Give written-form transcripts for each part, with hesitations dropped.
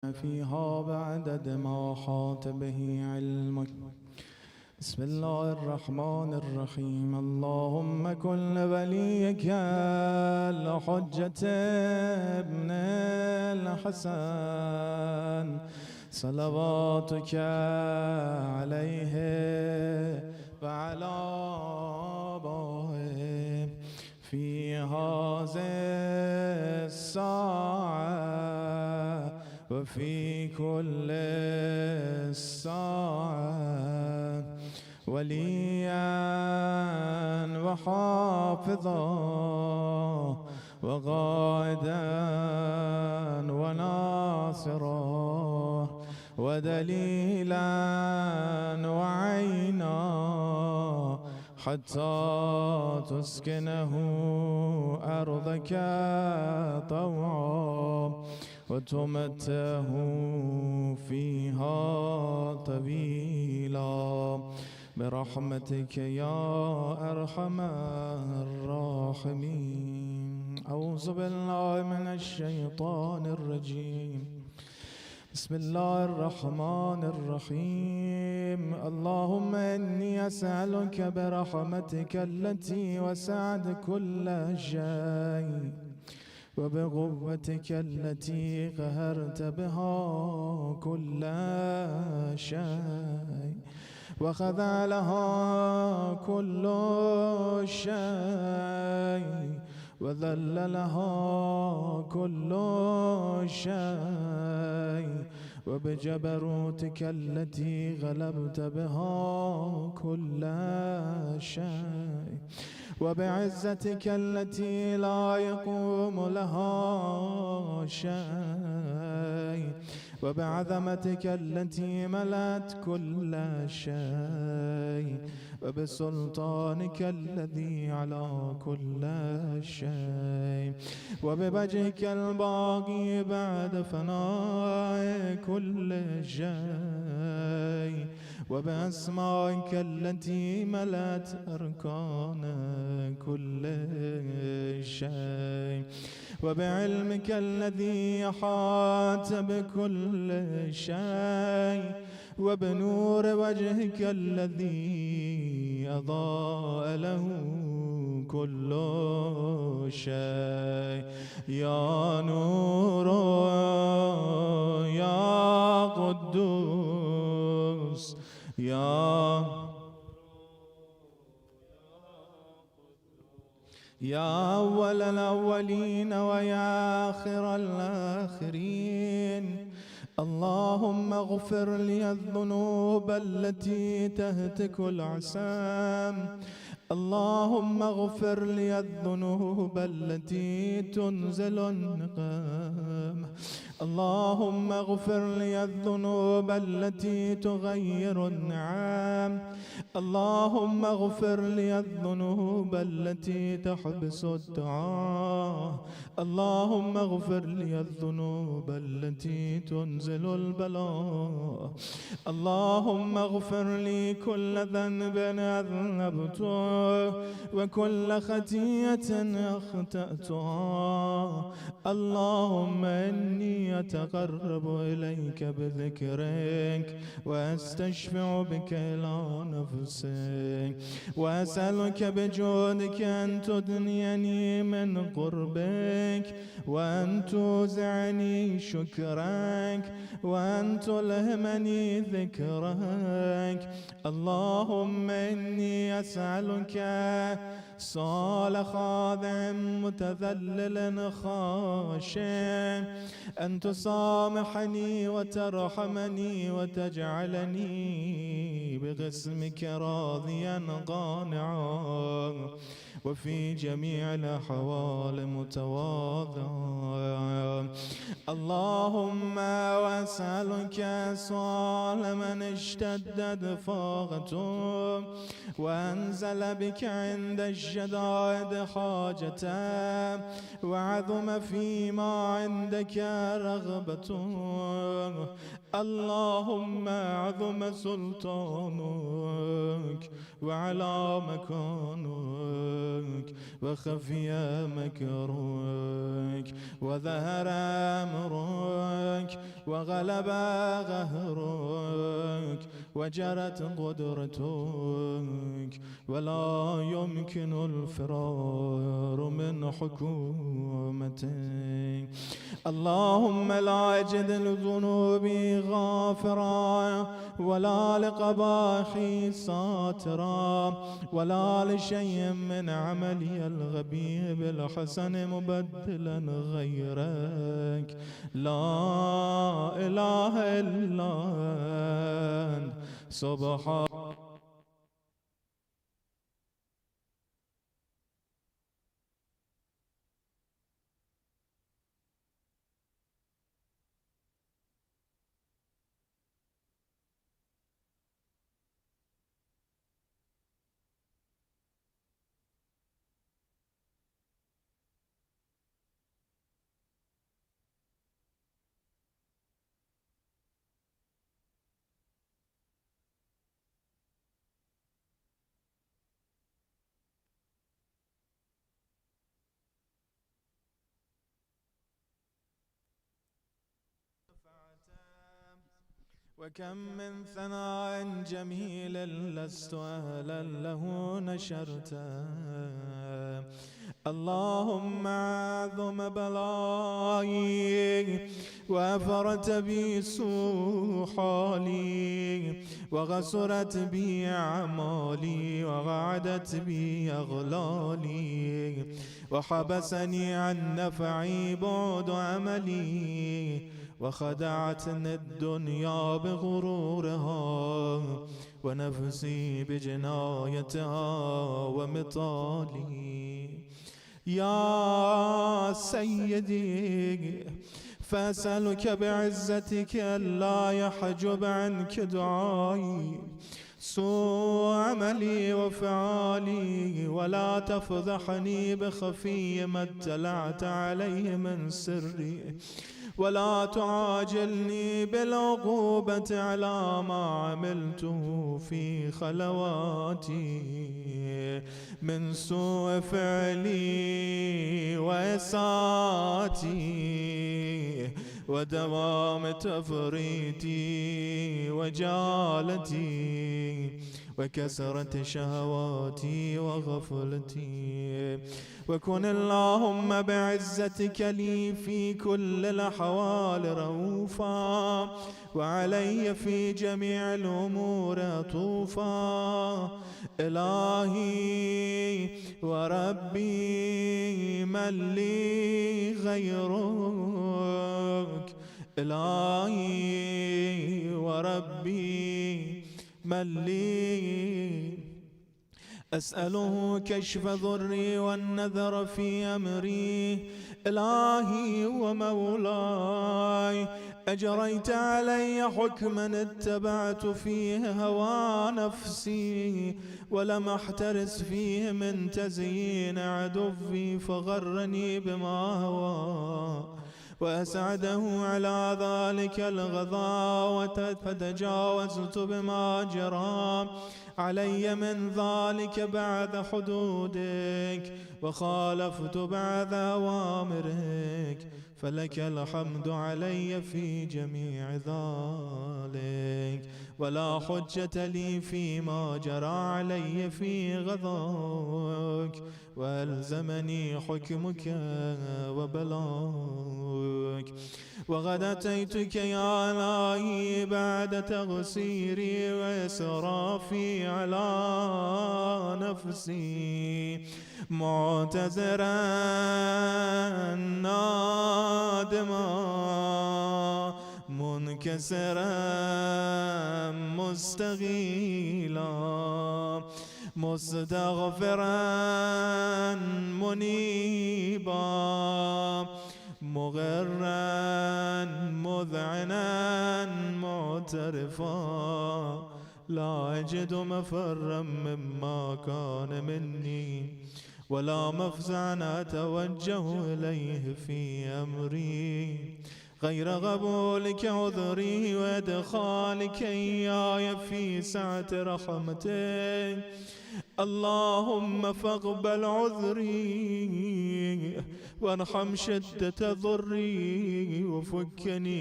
فيها بعدد ما حاط به علمك. بسم الله الرحمن الرحيم. اللهم كن لوليك الحجة ابن الحسن صلواتك عليه وعلى آبائه في هذه الساعة وفي كل الساعة وليا وحافظا وقائدا وناصرا ودليلا وعينا حتى تسكنه أرضك طوعا وتمته فيها طويلا برحمتك يا أرحم الراحمين. أعوذ بالله من الشيطان الرجيم. بسم الله الرحمن الرحيم. اللهم إني أسألك برحمتك التي وسعت كل شيء وبقوتك التي قهرت بها كل شيء وخضع لها كل شيء وذل لها كل شيء وبجبروتك التي غلبت بها كل شيء وبعزتك التي لا يقوم لها شيء وبعظمتك التي ملأت كل شيء وبسلطانك الذي على كل شيء وبوجهك الباقي بعد فناء كل شيء وبأسمائك التي ملأت أركان كل شيء وبعلمك الذي أحاط بكل شيء وبنور وجهك الذي أضاء له كل شيء يا نور يا قدوس يا أول الأولين ويا آخر الآخرين. اللهم اغفر لي الذنوب التي تهتك العسام. اللهم اغفر لي الذنوب التي تنزل النقام. اللهم اغفر لي الذنوب التي تغير النعام. اللهم اغفر لي الذنوب التي تحبس الدعاء. اللهم اغفر لي الذنوب التي تنزل البلاء. اللهم اغفر لي كل ذنب أذنبته وكل خطيئة أخطأتها. اللهم إني أتقرب إليك بذكرك وأستشفع بك إلى نفسك وأسألك بجودك أن تدنيني من قربك وأن توزعني شكرك وأن تلهمني ذكرك. اللهم إني أسألك سؤال خاضع متذلل خاشع أن تسامحني وترحمني وتجعلني بقسمك راضيا قانعا وفي جميع الأحوال متواضعا. اللهم وأسألك سؤال من اشتدت فاقته وأنزل بك عند الشدائد حاجته وعظم فيما عندك رغبته. اللهم عظم سلطانك وعلى مكانك وخفي مكرك وظهر أمرك وغلب غهرك وجرت قدرتك ولا يمكن الفرار من حكومتك. اللهم لا أجد لذنوبي غافرا ولا لقباحي ساترا ولا لشيء من عملي الغبي بالحسن مبدلا غيرك. لا إله إلا أنت سبحان وكم من ثناء جميل لست أهلا له نشرته. اللهم عظم بلائي وأفرت بي سوء حالي وغسرت بي أعمالي وغعدت بي أغلالي وحبسني عن نفعي بعد عملي وخدعتني الدنيا بغرورها ونفسي بجنايتها ومطالي. يا سيدي فأسألك بعزتك ألا يحجب عنك دعائي سوء عملي وفعالي ولا تفضحني بخفي ما اطلعت عليه من سري ولا تعاجلني بالعقوبة على ما عملته في خلواتي من سوء فعلي وإساءتي ودوام تفريطي وجالتي وكسرة شهواتي وغفلتي. وكن اللهم بعزتك لي في كل الأحوال رؤوفا وعلي في جميع الأمور عطوفا. إلهي وربي من لي غيرك. إلهي وربي من لي. أسأله كشف ضري والنذر في أمري. إلهي ومولاي أجريت علي حكما اتبعت فيه هوى نفسي ولم أحترس فيه من تزيين عدوي فغرني بما هوى وأسعده على ذلك الغضاوة فتجاوزت بما جرى علي من ذلك بعد حدودك وخالفت بعد أوامرك فلك الحمد علي في جميع ذلك ولا حجة لي فيما جرى علي في غضاك وألزمني حكمك وبلاك. وقد أتيتك يا إلهي بعد تغسيري وإسرافي على نفسي معتذرا نادما منكسرا مستغيلا مستغفرا منيبا مغرا مذعنا معترفا لا أجد مفرا مما كان مني ولا مفزعا أتوجه إليه في أمري غير قبولك عذري وإدخالك إياي في سعة رحمتك. اللهم فاقبل عذري وارحم شدة ضري وفكني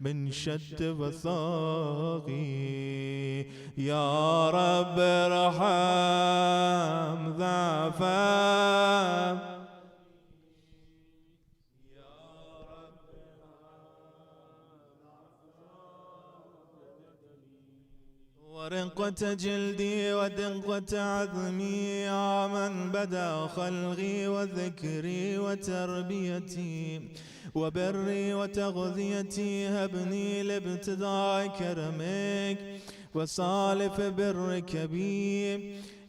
من شد وثاقي. يا رب ارحم ضعفا ورقة جلدي ودقة عظمي، يا من بدا خلقي وذكري وتربيتي وبري وتغذيتي، هبني لابتداء كرمك وصالف برك بي.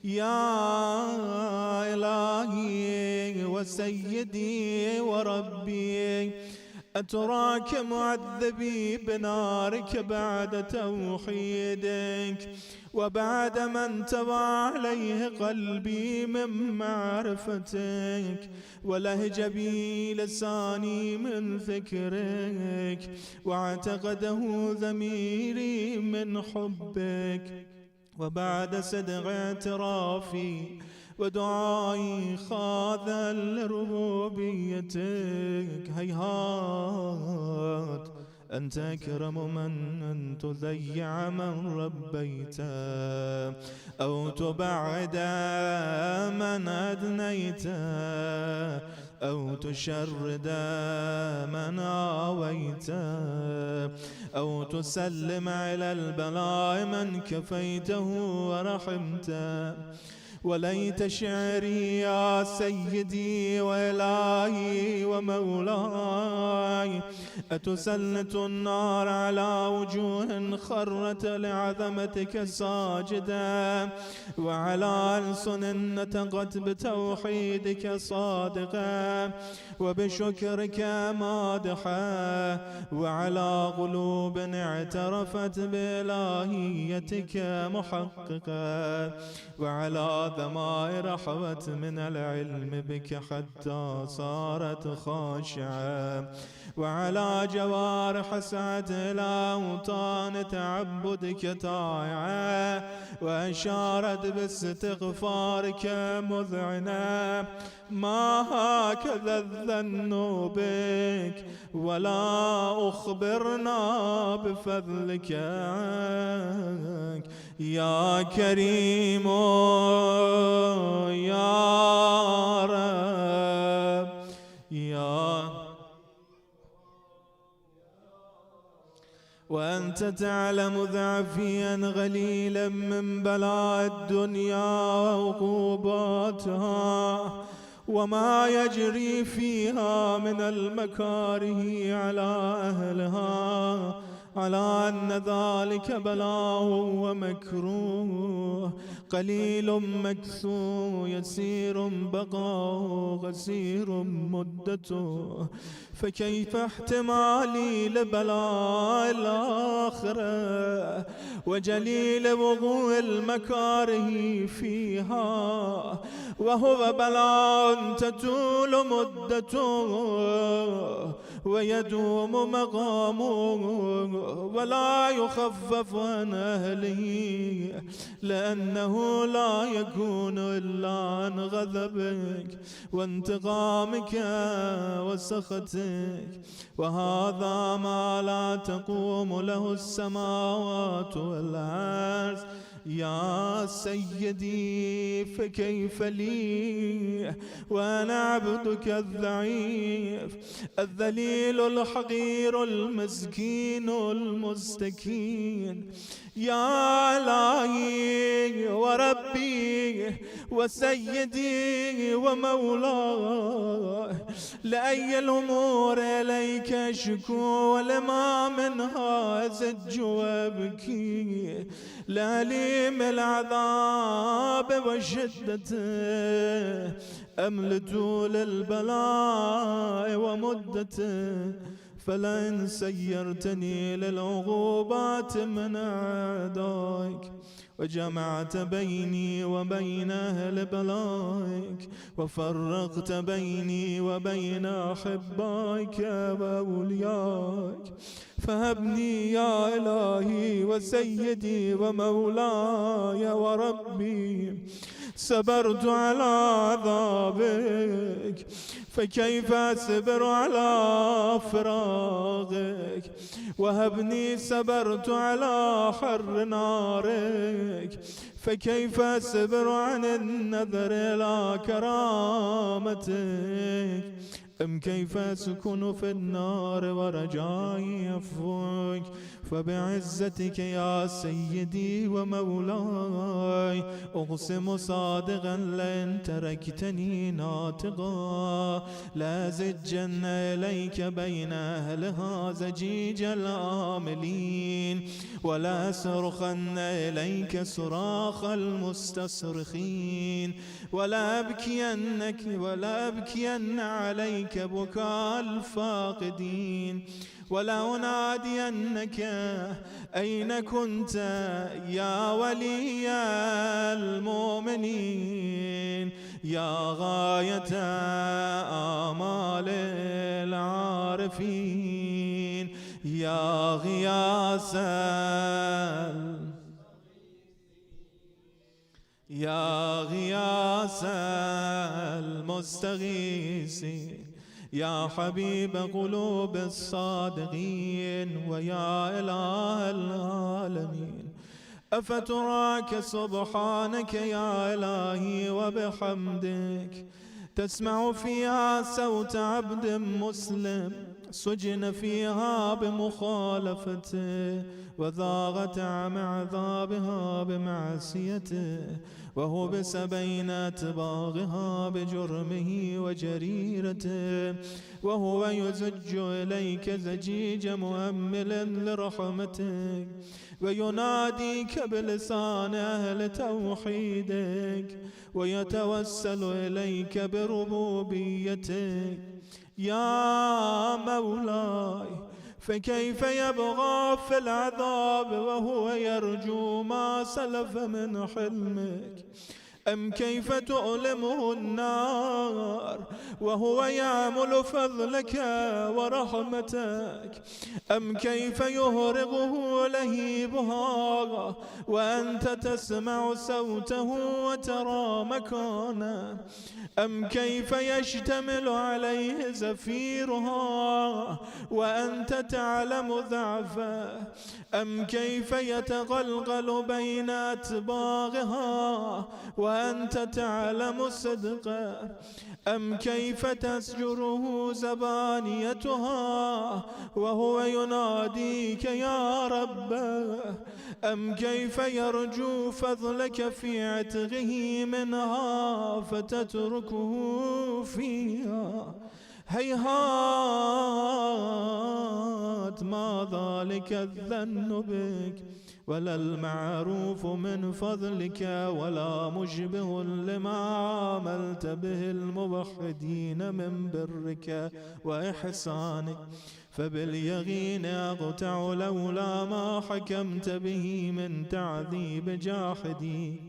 يا إلهي وسيدي وربي، أتراك معذبي بنارك بعد توحيدك وبعد ما انتبع عليه قلبي من معرفتك، ولهج بي لساني من ذكرك، واعتقده ضميري من حبك، وبعد صدق اعترافي ودعائي خاذا لربوبيتك. هيهات أنت أكرم من تضيع من ربيت، أو تبعد من أدنيت، أو تشرد من آويت، أو تسلم على البلاء من كفيته ورحمت. وليت شعري يا سيدي وإلهي ومولاي، أتسلط النار على وجوه خرت لعظمتك ساجدا، وعلى ألسن نطقت بتوحيدك صادقا وبشكرك مادحا، وعلى قلوب اعترفت بإلهيتك محققا، وعلى ضمائر حوت من العلم بك حتى صارت خاشعة، وعلى جوارح سعت إلى أوطان تعبدك طائعة، وأشارت باستغفارك مذعنة. ما هكذا الظن بك ولا أخبرنا بفضلك يا كريم يا رب يا. وأنت تعلم ضعفيا غليلا من بلاء الدنيا وعقوباتها، وما يجري فيها من المكاره على أهلها، على أن ذلك بلاء ومكروه، قليل مكثو يسير بقاء غسير مدته، فكيف احتمالي لبلاء الآخرة وجليل وقوع المكاره فيها، وهو بلاء تطول مدته ويدوم مقامه ولا يخفف عن أهله، لأنه لا يكون إلا عن غضبك وانتقامك وسخطك، وهذا ما لا تقوم له السماوات والأرض. يا سيدي فكيف لي وأنا عبدك الضعيف الذليل الحقير المسكين المستكين. يا إلهي وربي وسيدي ومولاي، لأي الأمور إليك أشكو ولما منها أزج وأبكي، لأليم العذاب وشدته أم لطول البلاء ومدته، فلئن سيرتني للعقوبات من أعدائك وجمعت بيني وبين أهل بلائك وفرقت بيني وبين أحبائك وأوليائك، فهبني يا إلهي وسيدي ومولاي وربي. صبرت على عذابك فكيف أصبر على فراقك. وهبني صبرت على حر نارك فكيف أصبر عن النظر إلى كرامتك. أم كيف أسكن في النار ورجائي عفوك. فبعزتك يا سيدي ومولاي أقسم صادقا لئن تركتني ناطقا لأزجن إليك بين أهلها زجيج الآملين ولا أصرخن إليك صراخ المستصرخين ولا أبكين عليك بكاء الفاقدين ولا أنادينك أين كنت يا ولي المؤمنين يا غاية آمال العارفين يا غياث المستغيثين يا حبيب قلوب الصادقين ويا إله العالمين. أفتراك سبحانك يا إلهي وبحمدك تسمع فيها صوت عبد مسلم سجن فيها بمخالفته وذاق طعم عذابها بمعصيته وهبس بين أتباعها بجرمه وجريرته وهو يزج إليك زجيج مؤمل لرحمتك ويناديك بلسان أهل توحيدك ويتوسل إليك بربوبيتك. يا مولاي فكيف يبغى في العذاب وهو يرجو ما سلف من حلمك. أم كيف تؤلمه النار وهو يعمل فضلك ورحمتك. أم كيف يهرغه لهيبها وأنت تسمع صوته وترى مكانه. أم كيف يشتمل عليه زفيرها وأنت تعلم ضعفه. أم كيف يتغلغل بين أتباعها وأنت تعلم صدقه. أم كيف تسجره زبانيتها وهو يناديك يا ربه. أم كيف يرجو فضلك في عتقه منها فتتركه فيها. هيهات ما ذلك الظن بك ولا المعروف من فضلك ولا مشبه لما عاملت به الموحدين من برك وإحسانك. فباليقين أقطع لولا ما حكمت به من تعذيب جاحديك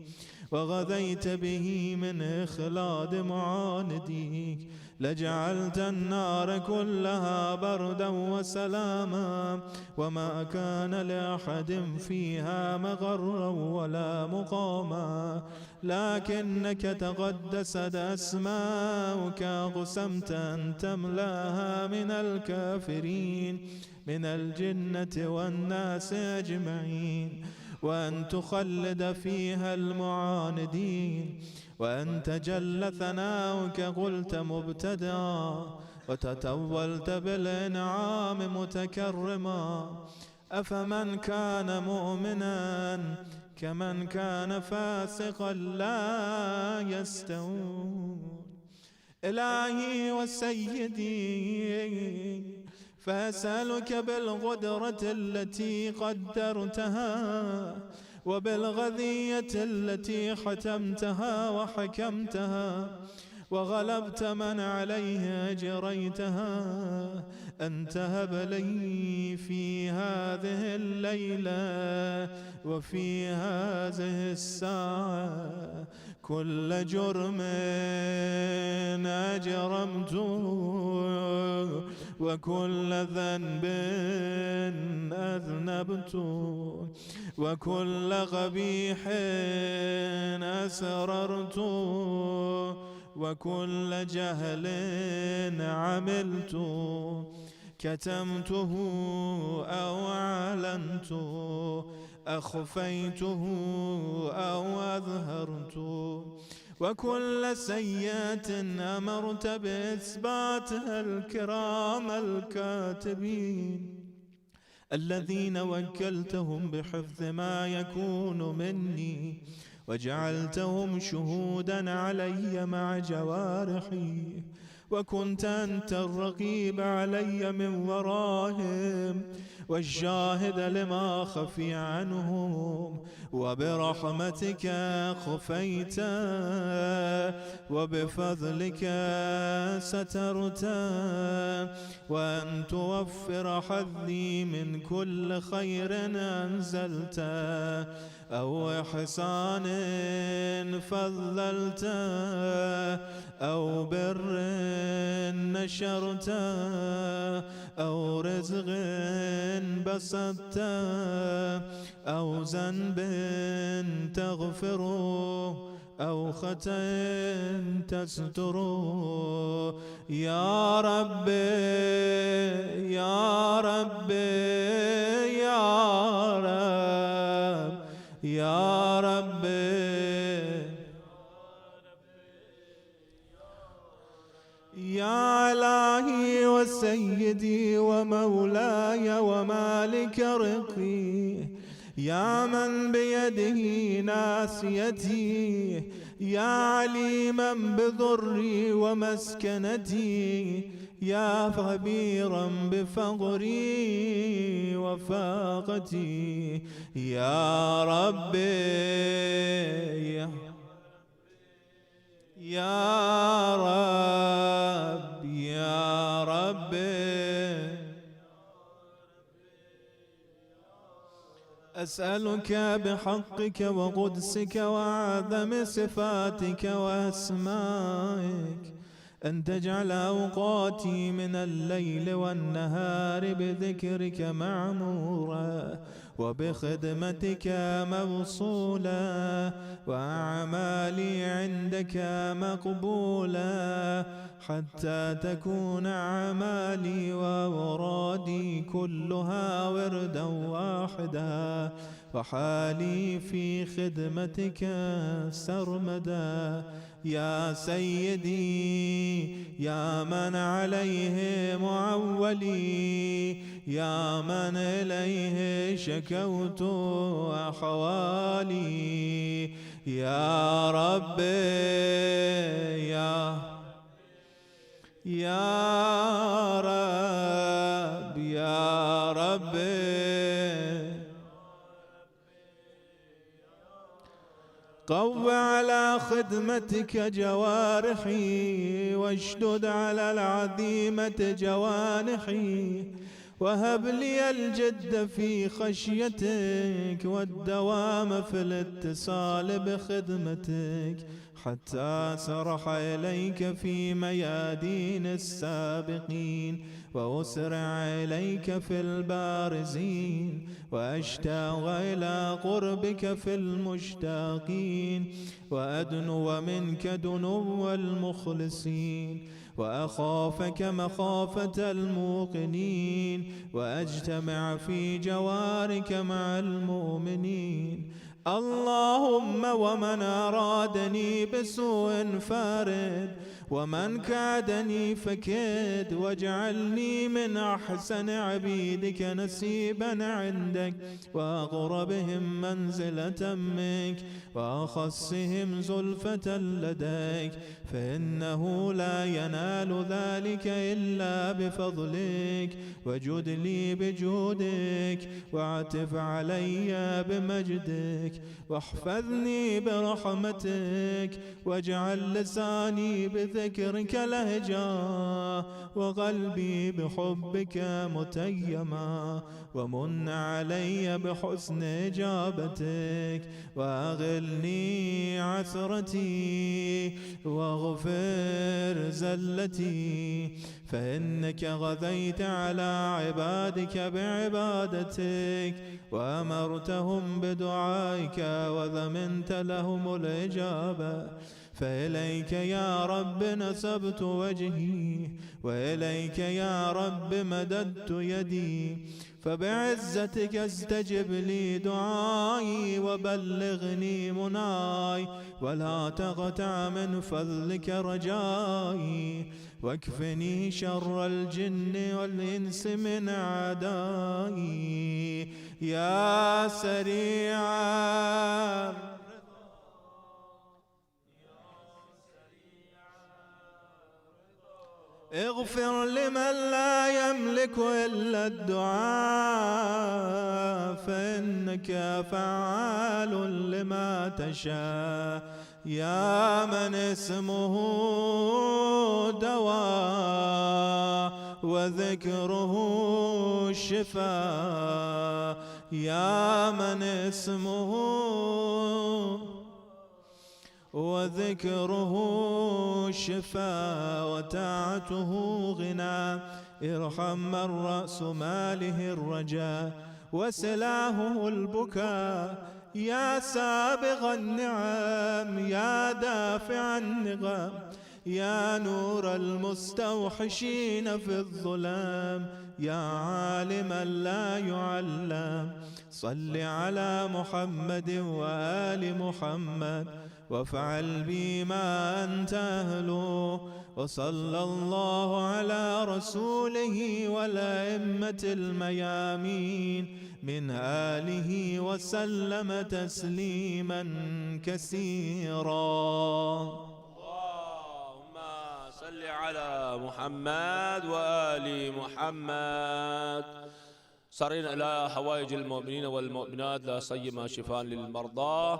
وغذيت به من إخلاد معانديك لجعلت النار كلها بردا وسلاما وما كان لأحد فيها مغرا ولا مقاما. لكنك تقدست أسماؤك أقسمت أن تملاها من الكافرين من الجنة والناس أجمعين وأن تخلد فيها المعاندين. وأنت جل ثناؤك قلت مبتدأ وتتولت بالإنعام متكرما. أفمن كان مؤمنا كمن كان فاسقا لا يستوون. إلهي وسيدي فأسألك بالقدرة التي قدرتها وبالغذية التي ختمتها وحكمتها وغلبت من عليه أجريتها أن تهب لي في هذه الليلة وفي هذه الساعة كل جرم أجرمته وكل ذنب جنبت وكل قبيح أسررت وكل جهل عملت كتمته أو أعلنت أخفيته أو أظهرت وكل سيئة أمرت بإثباتها الكرام الكاتبين الذين وكلتهم بحفظ ما يكون مني وجعلتهم شهودا علي مع جوارحي وكنت أنت الرقيب علي من ورائهم والشاهد لما خفي عنهم وبرحمتك خفيت وبفضلك سترت وأن توفر حظي من كل خير أنزلت أو إحسان فضلت أو بر نشرت أو رزق بسطت أو ذنب تغفر أو خطأ تستر يا رب يا رب يا رب يا رب يا إلهي وسيدي ومولاي ومالك رقي يا من بيده ناسيتي يا عليما بضري ومسكنتي يا خبيرا بفقري وفاقتي يا ربي يا رب يا ربي أسألك بحقك وقدسك وأعظم صفاتك وأسمائك أن تجعل أوقاتي من الليل والنهار بذكرك معمورا وبخدمتك موصولا وأعمالي عندك مقبولا حتى تكون أعمالي وأورادي كلها وردا واحدا وحالي في خدمتك سرمدا يا سيدي يا من عليه معولي يا من إليه شكوت أحوالي يا ربي يا رب يا ربي قو على خدمتك جوارحي واشدد على العظيمة جوانحي وهب لي الجد في خشيتك والدوام في الاتصال بخدمتك حتى سرح إليك في ميادين السابقين وأسرع إليك في البارزين وأشتاق إلى قربك في المشتاقين وأدنو منك دنو المخلصين وأخافك مخافة الموقنين وأجتمع في جوارك مع المؤمنين اللهم ومن أرادني بسوء فارد ومن كادني فكد واجعلني من أحسن عبيدك نسيبا عندك وأقربهم منزلة منك وأخصهم زلفة لديك فإنه لا ينال ذلك إلا بفضلك وجد لي بجودك واعتف علي بمجدك واحفظني برحمتك واجعل لساني بذكرك بذكرك لهجا، وقلبي بحبك متيما، ومن علي بحسن إجابتك، وأغلني عثرتي واغفر زلتي، فإنك غذيت على عبادك بعبادتك، وأمرتهم بدعائك وضمنت لهم الإجابة. فإليك يا رب نسبت وجهي، وإليك يا رب مددت يدي، فبعزتك استجب لي دعائي وبلغني مناي، ولا تقطع من فضلك رجائي، واكفني شر الجن والإنس من أعدائي يا سريع. اغفر لمن لا يملك إلا الدعاء، فإنك فعال لما تشاء، يا من اسمه دواء وذكره شفاء، يا من اسمه وذكره شفاء وطاعته غنى. ارحم من رأس ماله الرجاء وسلاهه البكاء، يا سابغ النعم يا دافع النقم، يا نور المستوحشين في الظلام، يا عالما لا يعلم. صل على محمد وآل محمد، وافعل بي ما أنت أهله، وصلى الله على رسوله والأئمة الميامين من آله وسلم تسليما كثيرا. اللهم صل على محمد وآل محمد. صارين إلى حوائج المؤمنين والمؤمنات، لا سيما شفاء للمرضى.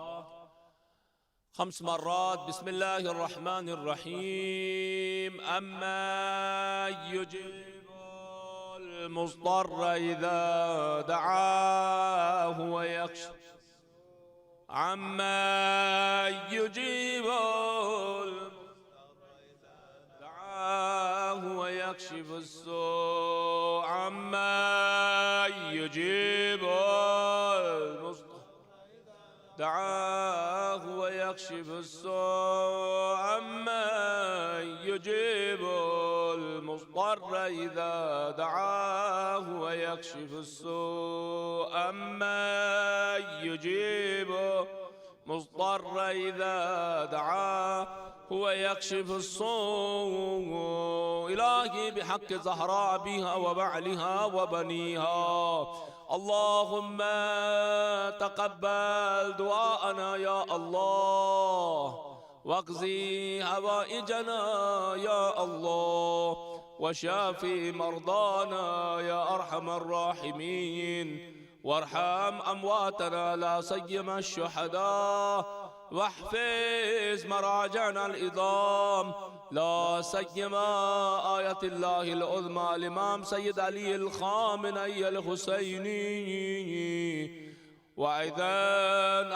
5 مرات. بسم الله الرحمن الرحيم. أما يجيب المضطر إذا دعاه ويكشف، عما يجيب دعاه ويكشف السوء، عما يجيب دعاه ويكشف السوء، عما يجيب المضطر إذا دعاه ويكشف السوء، عما يجيب مضطر إذا دعاه ويكشف السوء. إلهي بحق زهراء بها وبعلها وبنيها، اللهم تقبل دعاءنا يا الله، واقضي حوائجنا يا الله، وشافي مرضانا يا أرحم الراحمين، وارحم أمواتنا لا سيما الشهداء، واحفظ مراجعنا العظام لا سيما آية الله العظمى الإمام سيد علي الخامنئي الحسيني، وأيضا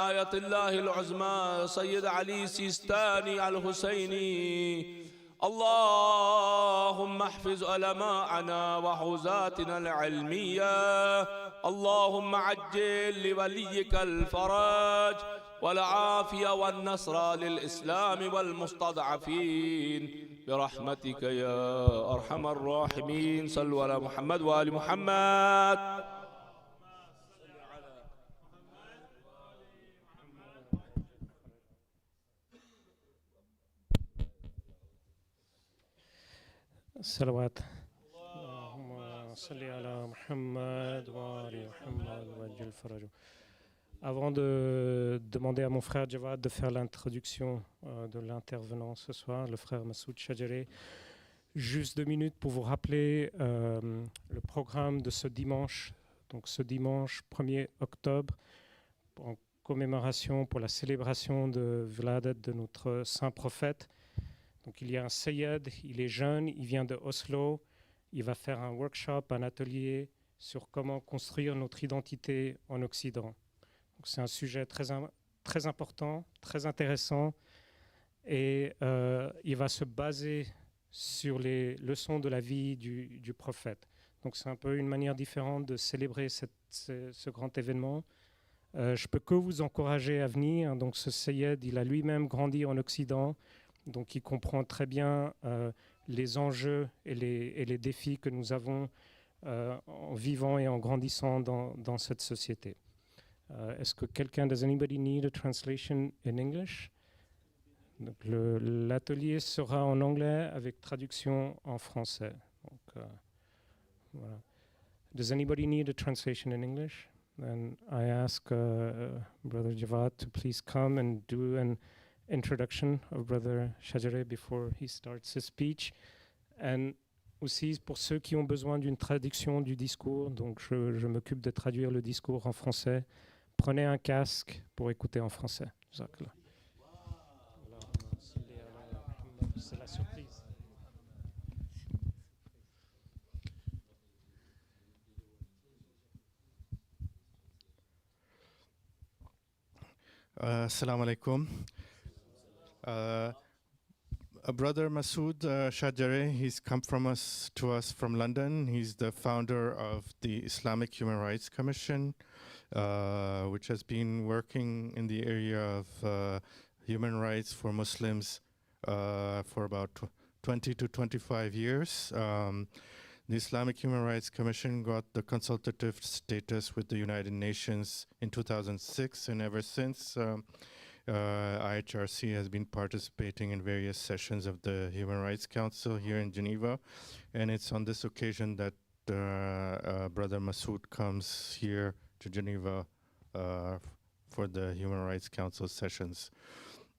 آية الله العظمى سيد علي سيستاني الحسيني. اللهم احفظ علماءنا وحوزاتنا العلمية، اللهم عجل لوليك الفرج والعافية والنصر للإسلام والمستضعفين برحمتك يا أرحم الراحمين. صلوا على محمد وآل محمد. الصلوات. اللهم صل على محمد وآل محمد وعجل فرجه. Avant de demander à mon frère Jawad de faire l'introduction de l'intervenant ce soir, le frère Massoud Chadjere, juste 2 minutes pour vous rappeler le programme de ce dimanche. Donc ce dimanche 1er octobre, en commémoration pour la célébration de Vlad, de notre saint prophète. Donc il y a un Seyed, il est jeune, il vient de Oslo, il va faire un workshop, un atelier sur comment construire notre identité en Occident. Donc c'est un sujet très important, très intéressant, et il va se baser sur les leçons de la vie du prophète. Donc c'est un peu une manière différente de célébrer ce grand événement. Je peux que vous encourager à venir. Donc ce Seyed, il a lui-même grandi en Occident, donc il comprend très bien les enjeux et les défis que nous avons en vivant et en grandissant dans cette société. Est-ce que does anybody need a translation in English? Donc l'atelier sera en anglais avec traduction en français. Donc, voilà. Does anybody need a translation in English? Then I ask Brother Javad to please come and do an introduction of Brother Shajare before he starts his speech. And aussi, pour ceux qui ont besoin d'une traduction du discours, donc je m'occupe de traduire le discours en français. Prenez un casque pour écouter en français. C'est la surprise. Assalamu alaikum. Brother Masood Shajare, he's come to us from London. He's the founder of the Islamic Human Rights Commission, which has been working in the area of human rights for Muslims for about 20 to 25 years. The Islamic Human Rights Commission got the consultative status with the United Nations in 2006, and ever since, IHRC has been participating in various sessions of the Human Rights Council here in Geneva, and it's on this occasion that Brother Masood comes here to Geneva for the Human Rights Council sessions.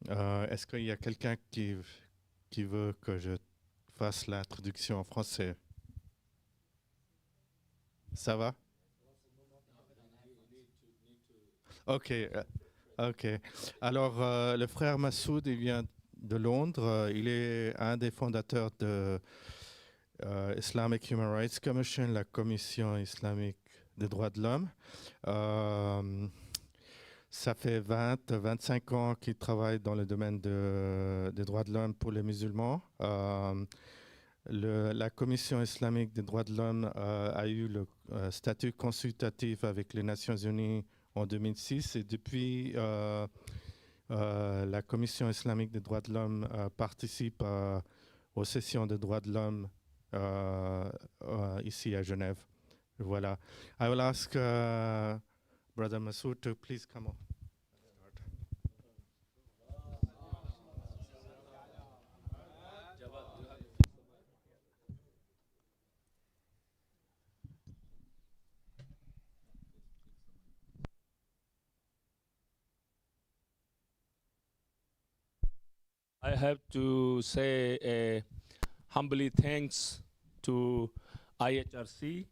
Est-ce qu'il y a quelqu'un qui veut que je fasse la traduction en français? Ça va? Ok. Ok. Alors, le frère Massoud, il vient de Londres. Il est un des fondateurs de Islamic Human Rights Commission, la Commission islamique des droits de l'homme. Ça fait 25 ans qu'il travaille dans le domaine des droits de l'homme pour les musulmans. La Commission islamique des droits de l'homme a eu le statut consultatif avec les Nations Unies en 2006, et depuis, la Commission islamique des droits de l'homme participe aux sessions des droits de l'homme ici à Genève. Voilà. I will ask Brother Masood to please come on. I have to say humbly thanks to IHRC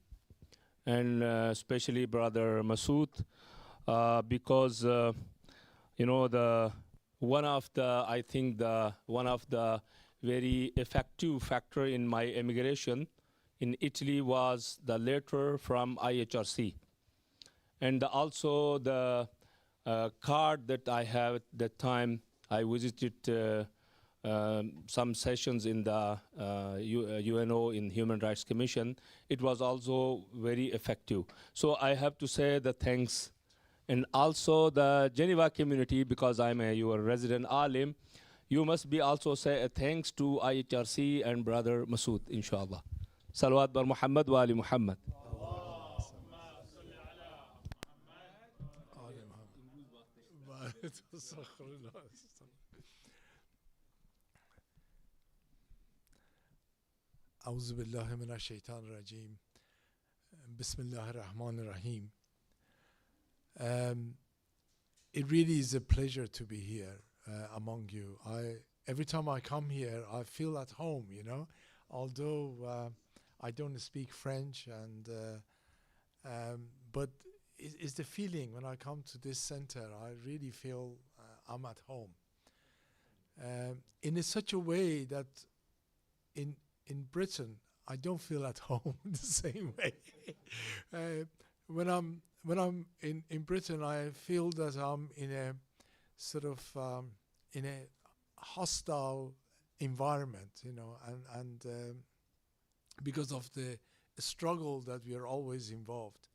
and especially Brother Masood because you know one of the very effective factor in my emigration in Italy was the letter from IHRC, and also the card that I have at that time. I visited some sessions in the UNO in Human Rights Commission. It was also very effective. So I have to say the thanks. And also the Geneva community, because I'm your resident alim, you must be also say a thanks to IHRC and Brother Masood, inshallah. Salawat bar Muhammad wa ali Muhammad. أعوذ بالله من الشيطان الرجيم بسم الله الرحمن الرحيم. It really is a pleasure to be here among you. Every time I come here, I feel at home, you know, although I don't speak French, but it's the feeling when I come to this center. I really feel I'm at home. in such a way that in Britain I don't feel at home the same way. When I'm in Britain, I feel that I'm in a sort of in a hostile environment, you know, and because of the struggle that we are always involved.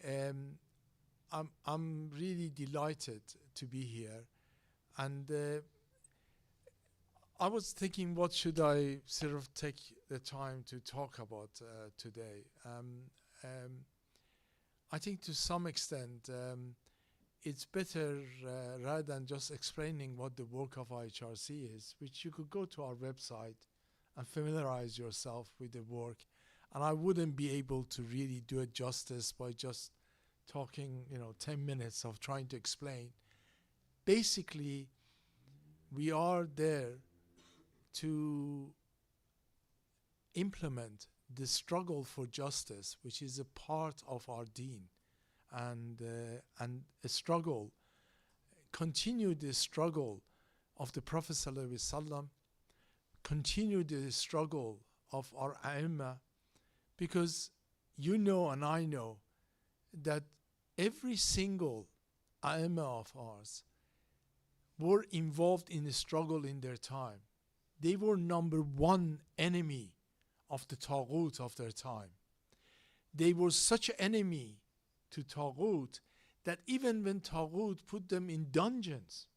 I'm really delighted to be here, and I was thinking, what should I sort of take the time to talk about today? I think to some extent it's better rather than just explaining what the work of IHRC is, which you could go to our website and familiarize yourself with the work. And I wouldn't be able to really do it justice by just talking, 10 minutes of trying to explain. Basically, we are there to implement the struggle for justice, which is a part of our deen, and a struggle, continue the struggle of the Prophet ﷺ, continue the struggle of our A'immah, because you know and I know that every single A'immah of ours were involved in a struggle in their time. They were number one enemy of the Taghut of their time. They were such an enemy to Taghut that even when Taghut put them in dungeons,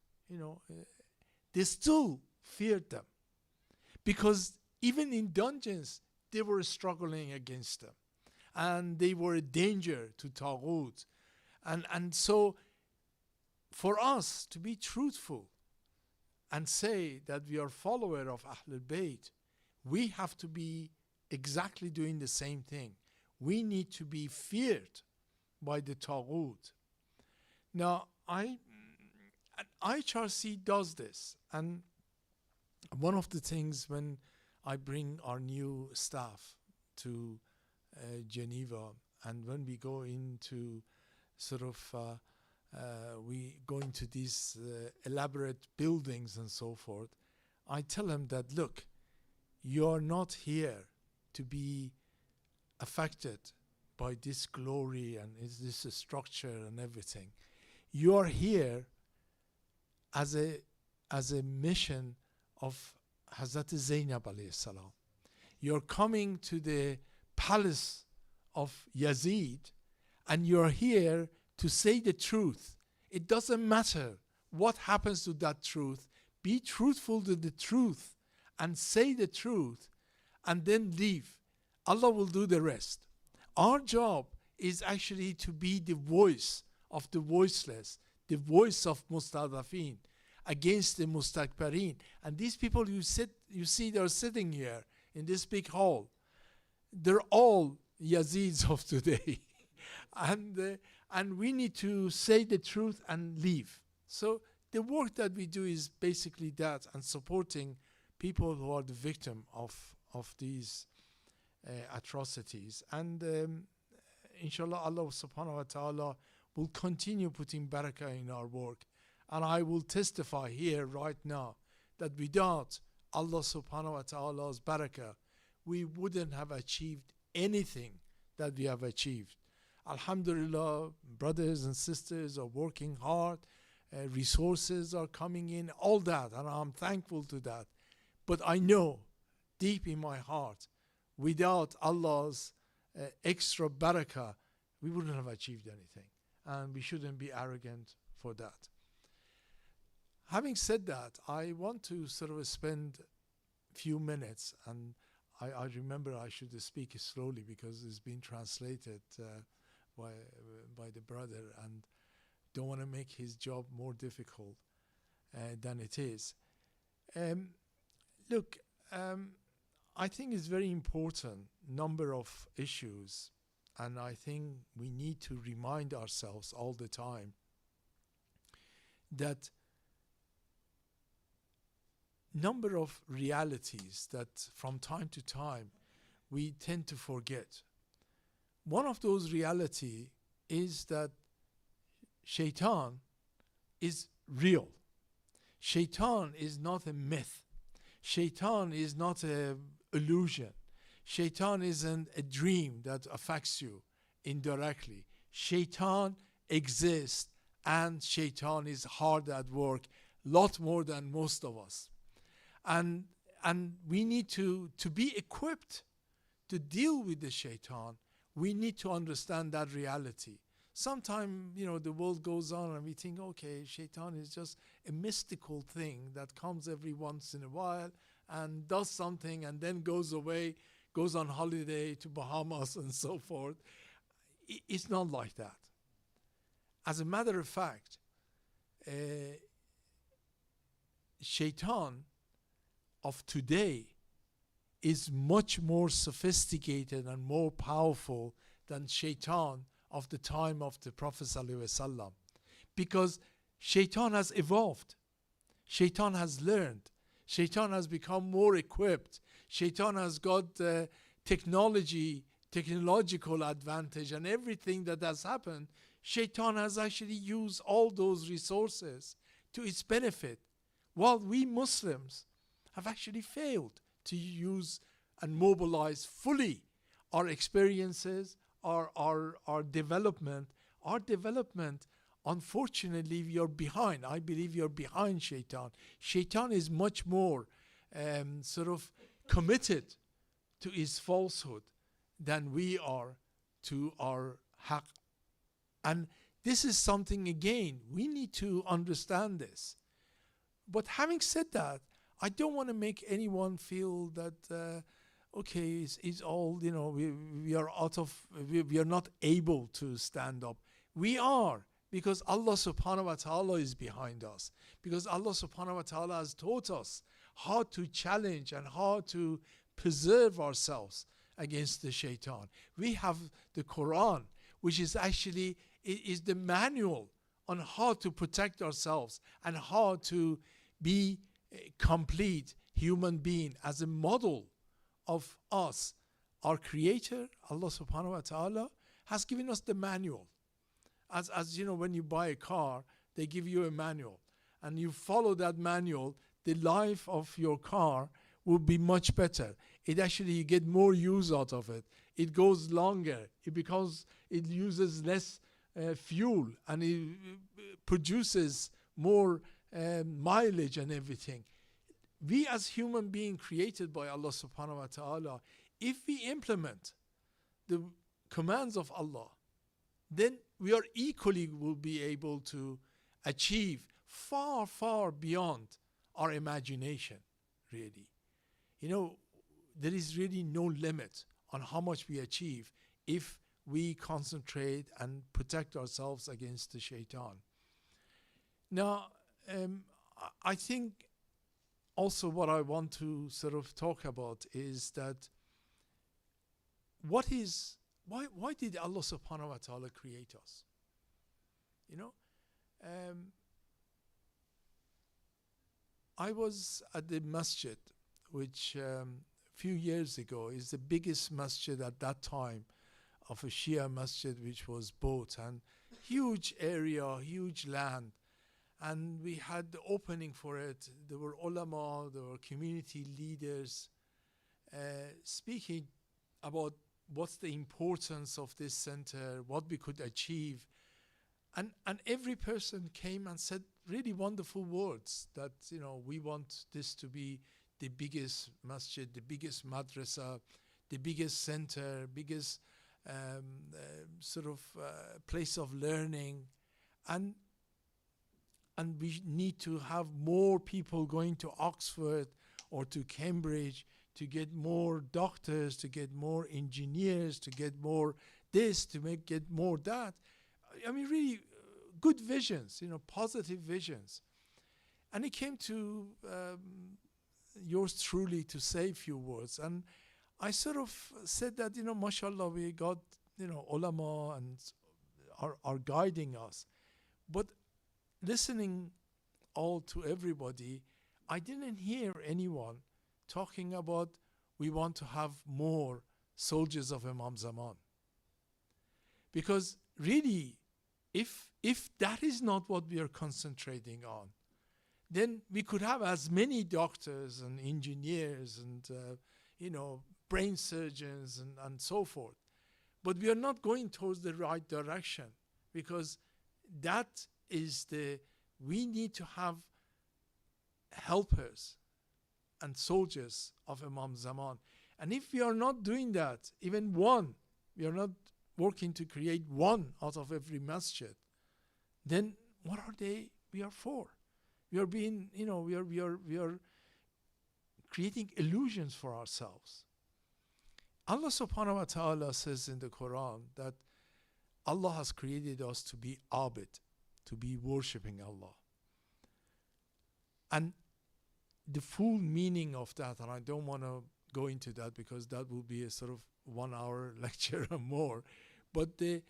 they still feared them. Because even in dungeons, they were struggling against them. And they were a danger to Taghut. And so, for us to be truthful and say that we are follower of Ahlul Bayt, we have to be exactly doing the same thing. We need to be feared by the Taghut. Now, IHRC does this, and one of the things when I bring our new staff to Geneva, and when we go into sort of we go into these elaborate buildings and so forth, I tell them that, look, you're not here to be affected by this glory and this structure and everything. You are here as a mission of Hazrat Zainab alayhi salam. You're coming to the palace of Yazid, and you're here to say the truth. It doesn't matter what happens to that truth. Be truthful to the truth and say the truth, and then leave. Allah will do the rest. Our job is actually to be the voice of the voiceless, the voice of Mustadafin against the Mustakbarin. And these people you see they're sitting here in this big hall. They're all Yazids of today. And we need to say the truth and leave. So the work that we do is basically that, and supporting people who are the victim of these atrocities. And inshallah, Allah subhanahu wa ta'ala will continue putting barakah in our work. And I will testify here right now that without Allah subhanahu wa ta'ala's barakah, we wouldn't have achieved anything that we have achieved. Alhamdulillah, brothers and sisters are working hard, resources are coming in, all that, and I'm thankful to that. But I know deep in my heart, without Allah's extra barakah, we wouldn't have achieved anything. And we shouldn't be arrogant for that. Having said that, I want to sort of spend a few minutes, and I remember I should speak slowly because it's been translated by the brother, and don't want to make his job more difficult than it is. Look, I think it's very important, number of issues, and I think we need to remind ourselves all the time that number of realities that from time to time we tend to forget. One of those reality is that Shaitan is real. Shaitan is not a myth. Shaitan is not an illusion. Shaitan isn't a dream that affects you indirectly. Shaitan exists, and Shaitan is hard at work, lot more than most of us. And we need to be equipped to deal with the Shaitan. We need to understand that reality. Sometimes, the world goes on and we think, okay, Shaitan is just a mystical thing that comes every once in a while and does something and then goes away, goes on holiday to Bahamas and so forth. It's not like that. As a matter of fact, Shaitan of today is much more sophisticated and more powerful than Shaitan of the time of the Prophet ﷺ, because Shaitan has evolved, Shaitan has learned, Shaitan has become more equipped, Shaitan has got technological advantage, and everything that has happened, Shaitan has actually used all those resources to its benefit, while we Muslims have actually failed to use and mobilize fully our experiences, our development. Our development, unfortunately, we are behind. I believe you're behind Shaitan. Shaitan is much more sort of committed to his falsehood than we are to our haqq. And this is something, again, we need to understand this. But having said that, I don't want to make anyone feel that okay, it's all, we are we are not able to stand up. We are, because Allah subhanahu wa ta'ala is behind us. Because Allah subhanahu wa ta'ala has taught us how to challenge and how to preserve ourselves against the shaitan. We have the Quran, which is actually is the manual on how to protect ourselves and how to be a complete human being as a model of us. Our Creator, Allah subhanahu wa ta'ala, has given us the manual. As you know, when you buy a car, they give you a manual, and you follow that manual, the life of your car will be much better. It actually, you get more use out of it. It goes longer. It uses less fuel, and it produces more mileage and everything. We as human beings created by Allah subhanahu wa ta'ala, if we implement the commands of Allah, then we are equally will be able to achieve far, far beyond our imagination, really. There is really no limit on how much we achieve if we concentrate and protect ourselves against the shaitan. Now, I think also what I want to sort of talk about is that why did Allah subhanahu wa ta'ala create us? I was at the masjid, which few years ago is the biggest masjid at that time of a Shia masjid, which was built, and huge area, huge land. And we had the opening for it. There were ulama, there were community leaders speaking about what's the importance of this center, what we could achieve. And every person came and said really wonderful words that, we want this to be the biggest masjid, the biggest madrasa, the biggest center, biggest place of learning. And we need to have more people going to Oxford or to Cambridge to get more doctors, to get more engineers, to get more this, to get more that. I mean, really good visions, positive visions. And it came to yours truly to say a few words. And I sort of said that, mashallah, we got, ulama and are guiding us. But listening all to everybody, I didn't hear anyone talking about we want to have more soldiers of Imam Zaman. Because really, if that is not what we are concentrating on, then we could have as many doctors and engineers and brain surgeons and so forth. But we are not going towards the right direction, because that is we need to have helpers and soldiers of Imam Zaman. And if we are not doing that, even one, we are not working to create one out of every masjid, then what are we are for? We are being, we are creating illusions for ourselves. Allah subhanahu wa ta'ala says in the Quran that Allah has created us to be abid, to be worshipping Allah. And the full meaning of that, and I don't want to go into that because that will be a sort of 1 hour lecture or more, but the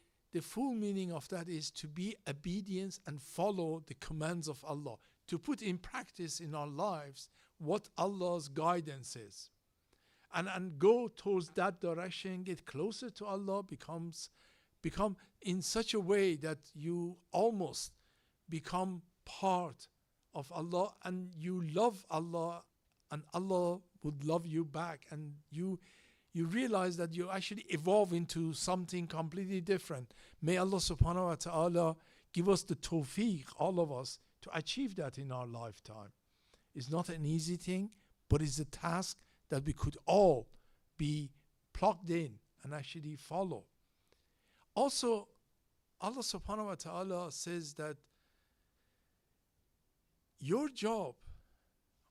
full meaning of that is to be obedience and follow the commands of Allah, to put in practice in our lives what Allah's guidance is, and go towards that direction, get closer to Allah, become in such a way that you almost become part of Allah, and you love Allah, and Allah would love you back, and you realize that you actually evolve into something completely different. May Allah subhanahu wa ta'ala give us the tawfiq, all of us, to achieve that in our lifetime. It's not an easy thing, but it's a task that we could all be plugged in and actually follow. Also, Allah subhanahu wa ta'ala says that your job,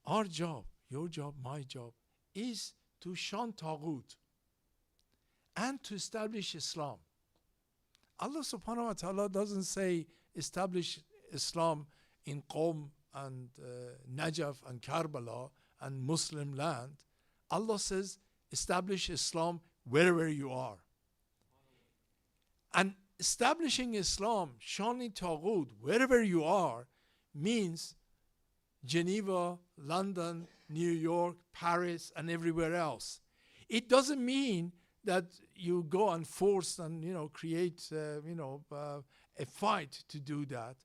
our job, your job, my job, is to shun Taghut and to establish Islam. Allah subhanahu wa ta'ala doesn't say establish Islam in Qom and Najaf and Karbala and Muslim land. Allah says establish Islam wherever you are. And establishing Islam, shunning Taghut wherever you are, means Geneva, London, New York, Paris, and everywhere else. It doesn't mean that you go and force and create a fight to do that.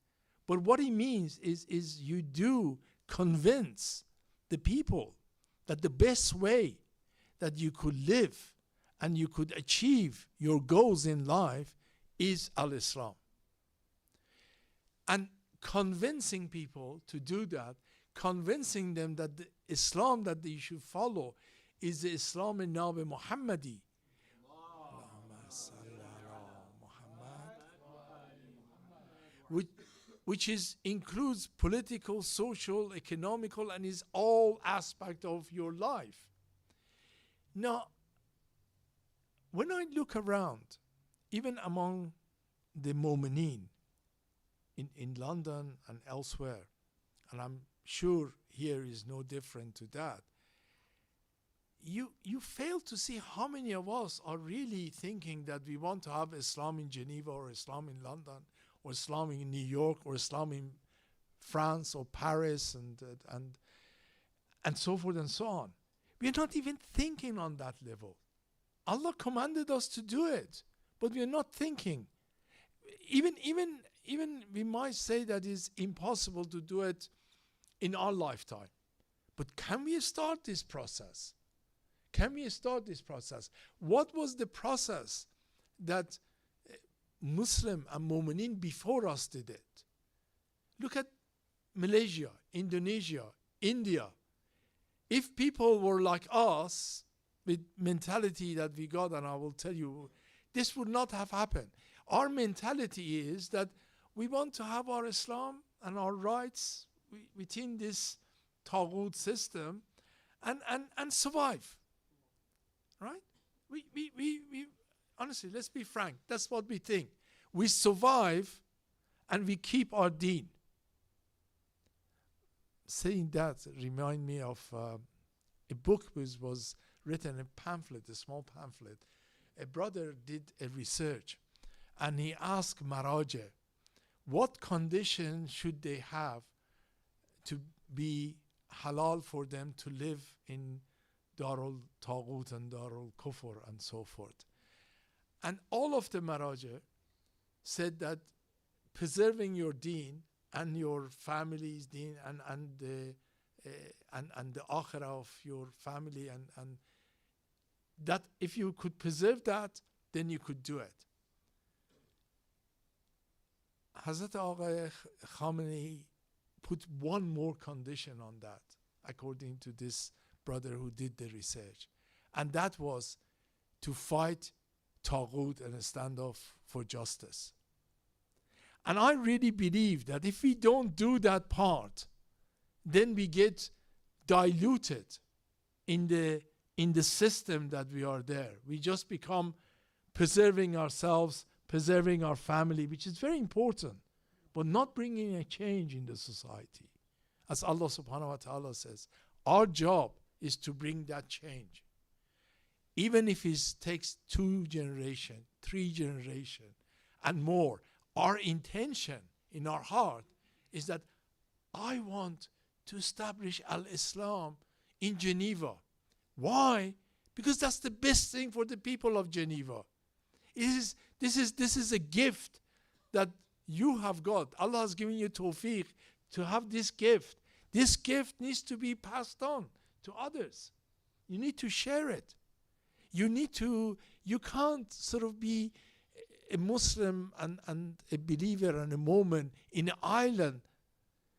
But what it means is you do convince the people that the best way that you could live and you could achieve your goals in life is al-Islam. And convincing people to do that, convincing them that the Islam that they should follow is the Islam in Nabi Muhammadi. Which includes political, social, economical, and is all aspect of your life. Now, when I look around, even among the Mu'mineen in London and elsewhere, and I'm sure here is no different to that, you fail to see how many of us are really thinking that we want to have Islam in Geneva or Islam in London or Islam in New York or Islam in France or Paris and so forth and so on. We're not even thinking on that level. Allah commanded us to do it, but we're not thinking. Even we might say that it's impossible to do it in our lifetime. But can we start this process? Can we start this process? What was the process that Muslim and Mu'mineen before us did it? Look at Malaysia, Indonesia, India. If people were like us, with mentality that we got, and I will tell you, this would not have happened. Our mentality is that we want to have our Islam and our rights within this Taghut system and survive. Right? We honestly, let's be frank, that's what we think. We survive and we keep our deen. Saying that remind me of a book which was written, a pamphlet, a small pamphlet. A brother did a research and he asked Maraja, what conditions should they have to be halal for them to live in Darul Taghut and Darul Kufr and so forth. And all of the Maraja said that preserving your deen and your family's deen and the akhirah of your family, and that if you could preserve that, then you could do it. Hazrat Agha Khamenei put one more condition on that, according to this brother who did the research, and that was to fight Taghut and stand up for justice. And I really believe that if we don't do that part, then we get diluted in the system that we are there. We just become preserving ourselves, preserving our family, which is very important, but not bringing a change in the society. As Allah subhanahu wa ta'ala says, our job is to bring that change. Even if it takes 2 generations, 3 generations, and more, our intention in our heart is that I want to establish Al-Islam in Geneva. Why? Because that's the best thing for the people of Geneva. This is a gift that you have got. Allah has given you tawfiq to have this gift. This gift needs to be passed on to others. You need to share it. You can't sort of be a Muslim and a believer and a moment in an island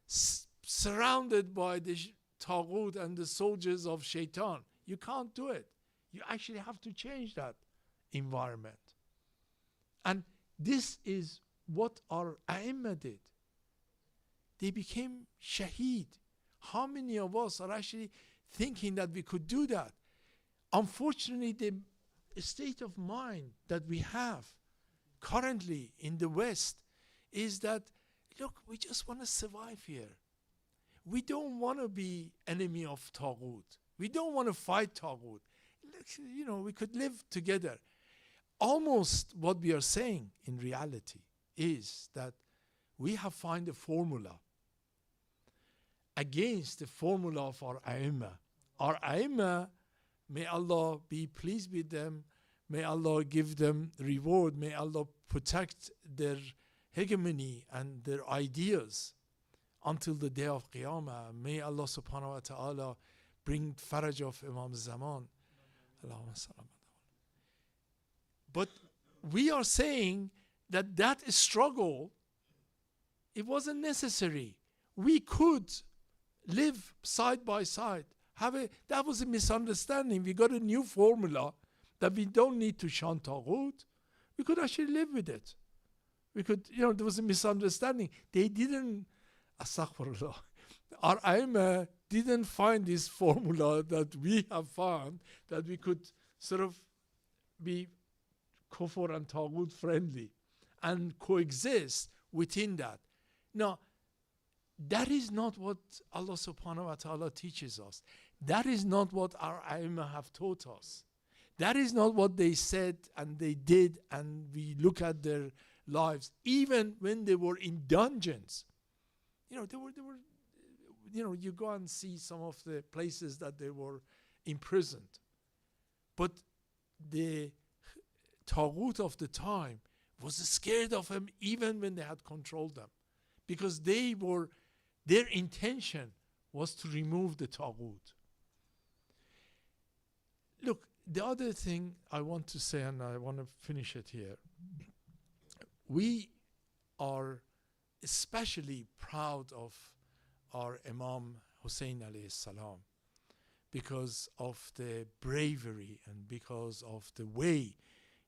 surrounded by the Taghut and the soldiers of Shaitan. You can't do it. You actually have to change that environment. And this is what our A'imma did. They became shaheed. How many of us are actually thinking that we could do that? Unfortunately, the state of mind that we have currently in the West is that, look, we just want to survive here. We don't want to be enemy of Taghut. We don't want to fight Taghut. We could live together. Almost what we are saying in reality is that we have found a formula against the formula of our A'imma. Our A'imma, may Allah be pleased with them, may Allah give them reward, may Allah protect their hegemony and their ideas until the day of Qiyamah. May Allah subhanahu wa ta'ala bring faraj of Imam Zaman. But we are saying that struggle, it wasn't necessary. We could live side by side. That was a misunderstanding. We got a new formula that we don't need to shun Taghut. We could actually live with it. We could, there was a misunderstanding. They didn't, astaghfirullah, our A'imma didn't find this formula that we have found, that we could sort of be kufr and Taghut friendly and coexist within that. Now, that is not what Allah subhanahu wa ta'ala teaches us. That is not what our A'imma have taught us. That is not what they said and they did, and we look at their lives, even when they were in dungeons. They were you go and see some of the places that they were imprisoned. But the Taghut of the time was scared of them even when they had controlled them, because their intention was to remove the Taghut. Look, the other thing I want to say, and I want to finish it here, we are especially proud of our Imam Hussein alayhi salam because of the bravery and because of the way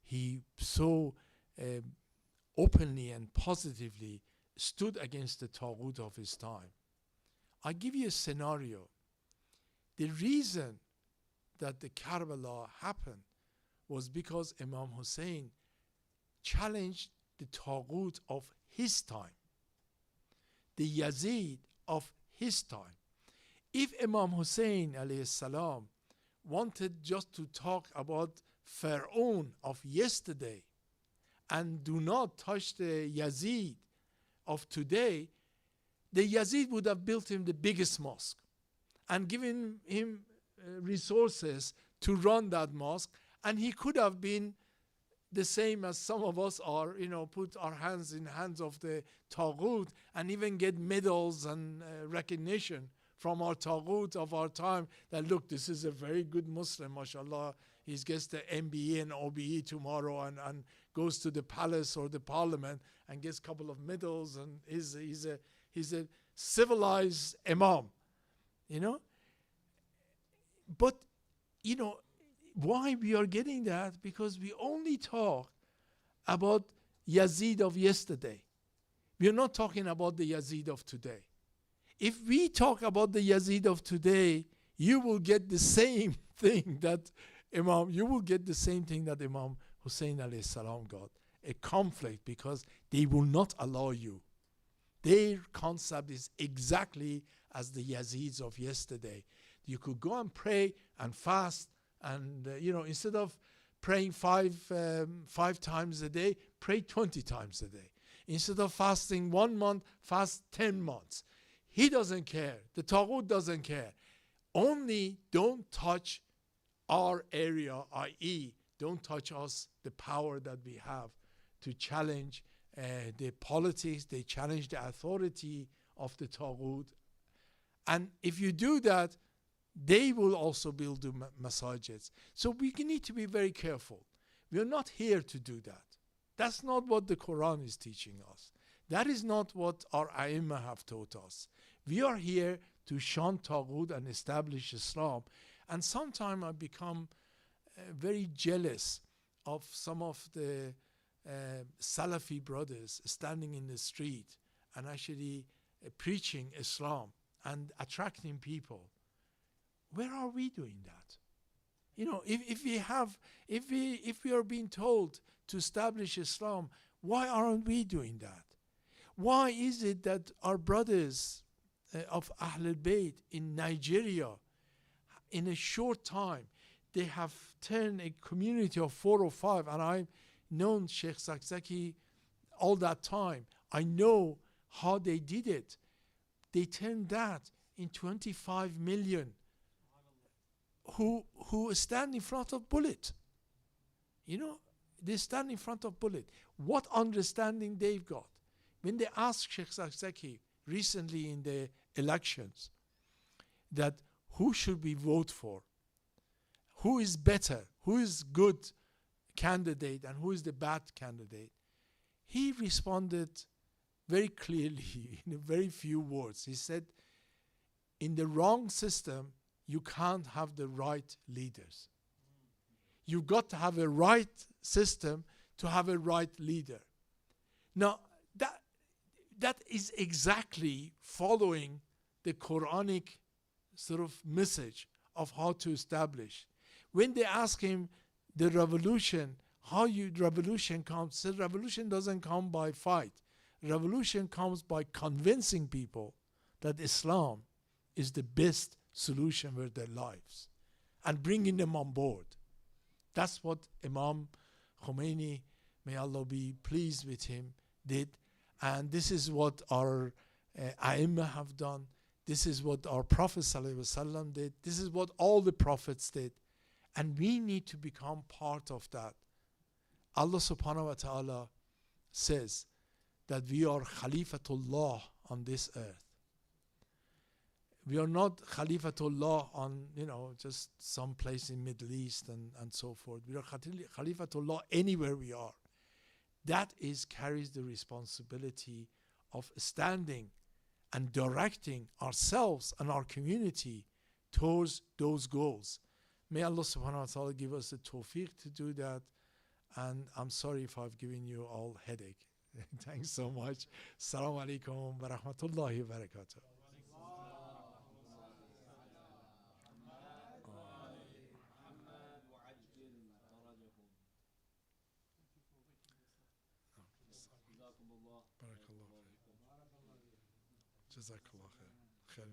he so openly and positively stood against the Taghut of his time. I give you a scenario. The reason that the Karbala happened was because Imam Hussein challenged the Taghut of his time, the Yazid of his time. If Imam Hussein alayhi salam wanted just to talk about Pharaoh of yesterday and do not touch the Yazid of today, the Yazid would have built him the biggest mosque and given him resources to run that mosque, and he could have been the same as some of us are, put our hands in hands of the Taghut and even get medals and recognition from our Taghut of our time that, look, this is a very good Muslim, mashallah. He gets the MBE and OBE tomorrow and goes to the palace or the parliament and gets a couple of medals, and he's a civilized imam, But, why we are getting that? Because we only talk about Yazid of yesterday. We are not talking about the Yazid of today. If we talk about the Yazid of today, you will get the same thing that Imam Hussein alayhi salam got, a conflict, because they will not allow you. Their concept is exactly as the Yazids of yesterday. You could go and pray and fast, and instead of praying five times a day, pray 20 times a day. Instead of fasting 1 month, fast 10 months. He doesn't care. The Taghut doesn't care. Only don't touch our area, i.e., don't touch us, the power that we have to challenge the politics, they challenge the authority of the Taghut. And if you do that, they will also build the masajids. So we need to be very careful. We are not here to do that. That's not what the Quran is teaching us. That is not what our A'immah have taught us. We are here to shun Taghut and establish Islam. And sometimes I become very jealous of some of the Salafi brothers standing in the street and actually preaching Islam and attracting people. Where are we doing that? If we are being told to establish Islam, why aren't we doing that? Why is it that our brothers of Ahlul Bayt in Nigeria, in a short time, they have turned a community of 4 or 5, and I've known Sheikh Zakzaki all that time. I know how they did it. They turned that in 25 million who stand in front of bullet. They stand in front of bullet. What understanding they've got. When they asked Sheikh Zakzaki recently in the elections that who should we vote for, who is better, who is good candidate and who is the bad candidate, he responded very clearly in a very few words. He said, in the wrong system, you can't have the right leaders. You've got to have a right system to have a right leader. Now, that is exactly following the Quranic sort of message of how to establish. When they ask him the revolution, revolution comes, the revolution doesn't come by fight. Revolution comes by convincing people that Islam is the best solution for their lives and bringing them on board. That's what Imam Khomeini, may Allah be pleased with him, did. And this is what our A'immah have done. This is what our Prophet ﷺ did. This is what all the prophets did. And we need to become part of that. Allah subhanahu wa ta'ala says that we are Khalifatullah on this earth. We are not Khalifatullah on, just some place in Middle East and so forth. We are Khalifatullah anywhere we are. That carries the responsibility of standing and directing ourselves and our community towards those goals. May Allah subhanahu wa ta'ala give us the tawfiq to do that. And I'm sorry if I've given you all headache. Thanks so much. Assalamu alaikum wa rahmatullahi wa barakatuh. Jazakallah khair.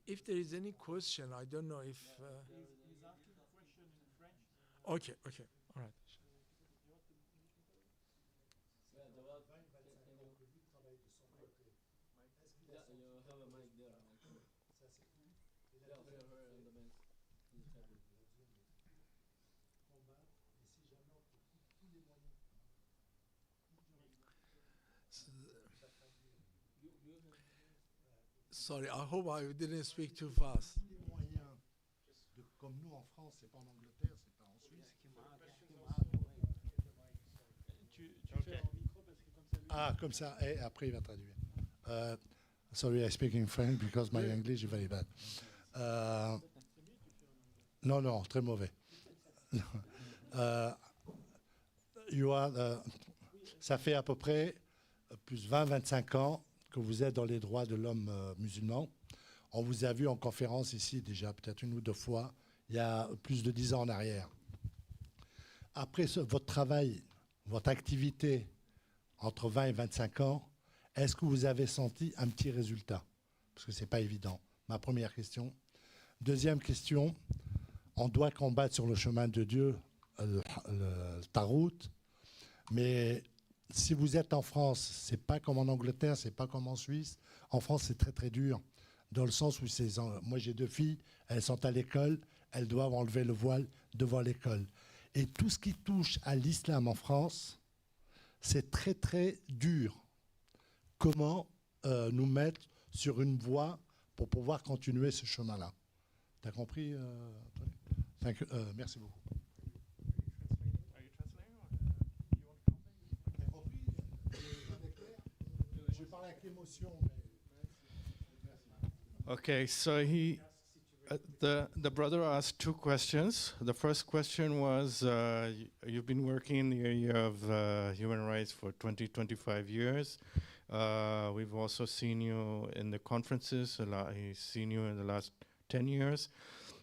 If there is any question, I don't know if... He's asking a question in French. Okay, all right. Sorry, I hope I didn't speak too fast. Les moyens, comme nous en France, c'est pas en Angleterre, c'est pas en Suisse. Ah, comme ça, et après il va traduire. Sorry, I speak in French because my English is very bad. Non, non, très mauvais. Ça fait à peu près plus 20-25 ans que vous êtes dans les droits de l'homme musulman. On vous a vu en conférence ici déjà peut-être une ou deux fois, il y a plus de 10 ans en arrière. Après votre travail, votre activité entre 20 et 25 ans, est-ce que vous avez senti un petit résultat? Parce que ce n'est pas évident. Ma première question. Deuxième question, on doit combattre sur le chemin de Dieu le Tarout, mais si vous êtes en France, ce n'est pas comme en Angleterre, ce n'est pas comme en Suisse. En France, c'est très très dur, dans le sens où moi j'ai 2 filles, elles sont à l'école, elles doivent enlever le voile devant l'école. Et tout ce qui touche à l'islam en France, c'est très très dur. Comment nous mettre sur une voie pour pouvoir continuer ce chemin-là? T'as compris merci beaucoup. Je parle avec émotion. Okay, so the brother asked 2 questions. The first question was, you've been working in the area of human rights for 25 years. We've also seen you in the conferences. He's seen you in the last 10 years.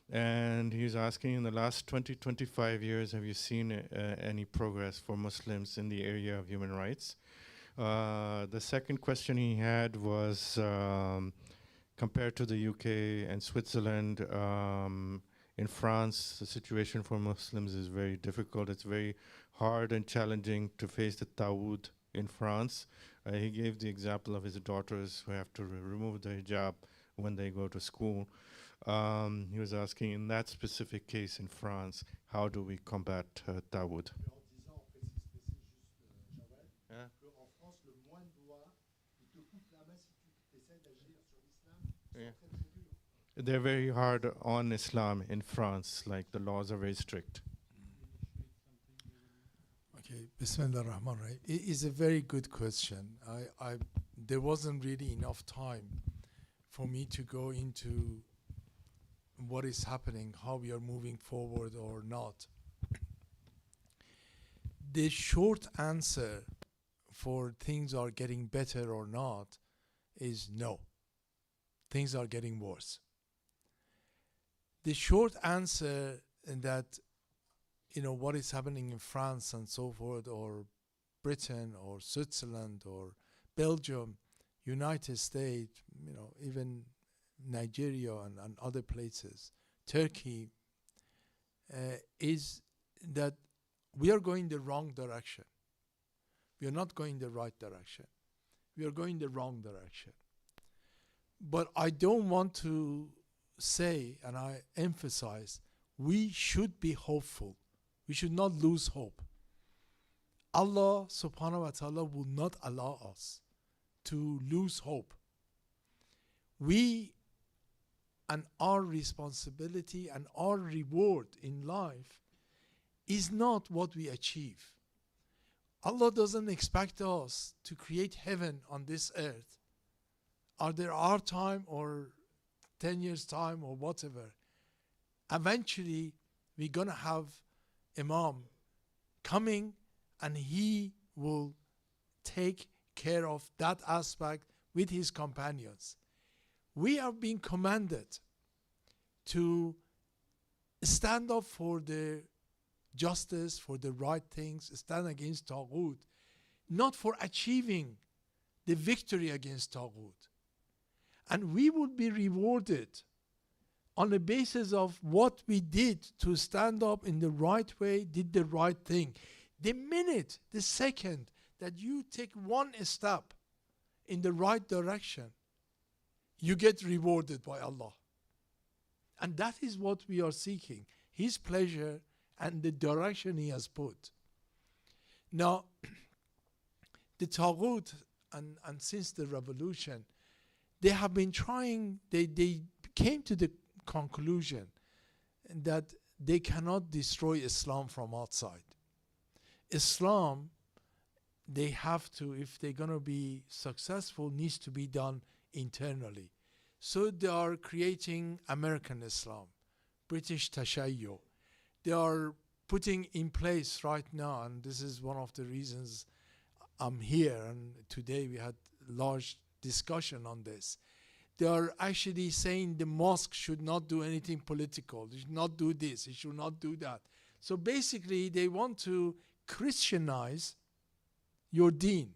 And he's asking, in the last 25 years, have you seen any progress for Muslims in the area of human rights? The second question he had was, compared to the UK and Switzerland, in France, the situation for Muslims is very difficult. It's very hard and challenging to face the Tawud in France. He gave the example of his daughters who have to remove their hijab when they go to school. He was asking, in that specific case in France, how do we combat Tawud? They're very hard on Islam in France, like the laws are very strict. Okay, Bismillah ar-Rahman ar-Rahim. It is a very good question. There wasn't really enough time for me to go into what is happening, how we are moving forward or not. The short answer for things are getting better or not is no. Things are getting worse. The short answer that, what is happening in France and so forth, or Britain or Switzerland or Belgium, United States, even Nigeria and other places, Turkey, is that we are going the wrong direction. We are not going the right direction. We are going the wrong direction. But I don't want to say, and I emphasize, we should be hopeful. We should not lose hope. Allah subhanahu wa ta'ala will not allow us to lose hope. We and our responsibility and our reward in life is not what we achieve. Allah doesn't expect us to create heaven on this earth. Are there our time or 10 years time or whatever? Eventually, we're going to have Imam coming and he will take care of that aspect with his companions. We are being commanded to stand up for the justice, for the right things, stand against Taghut, not for achieving the victory against Taghut. And we will be rewarded on the basis of what we did to stand up in the right way, did the right thing. The minute, the second that you take one step in the right direction, you get rewarded by Allah. And that is what we are seeking, His pleasure and the direction He has put. Now, the Taghut, and since the revolution, they have been trying, they came to the conclusion that they cannot destroy Islam from outside. Islam, they have to, if they're going to be successful, needs to be done internally. So they are creating American Islam, British Tashayyo. They are putting in place right now, and this is one of the reasons I'm here, and today we had large discussion on this. They are actually saying the mosque should not do anything political. They should not do this. It should not do that. So basically, they want to Christianize your deen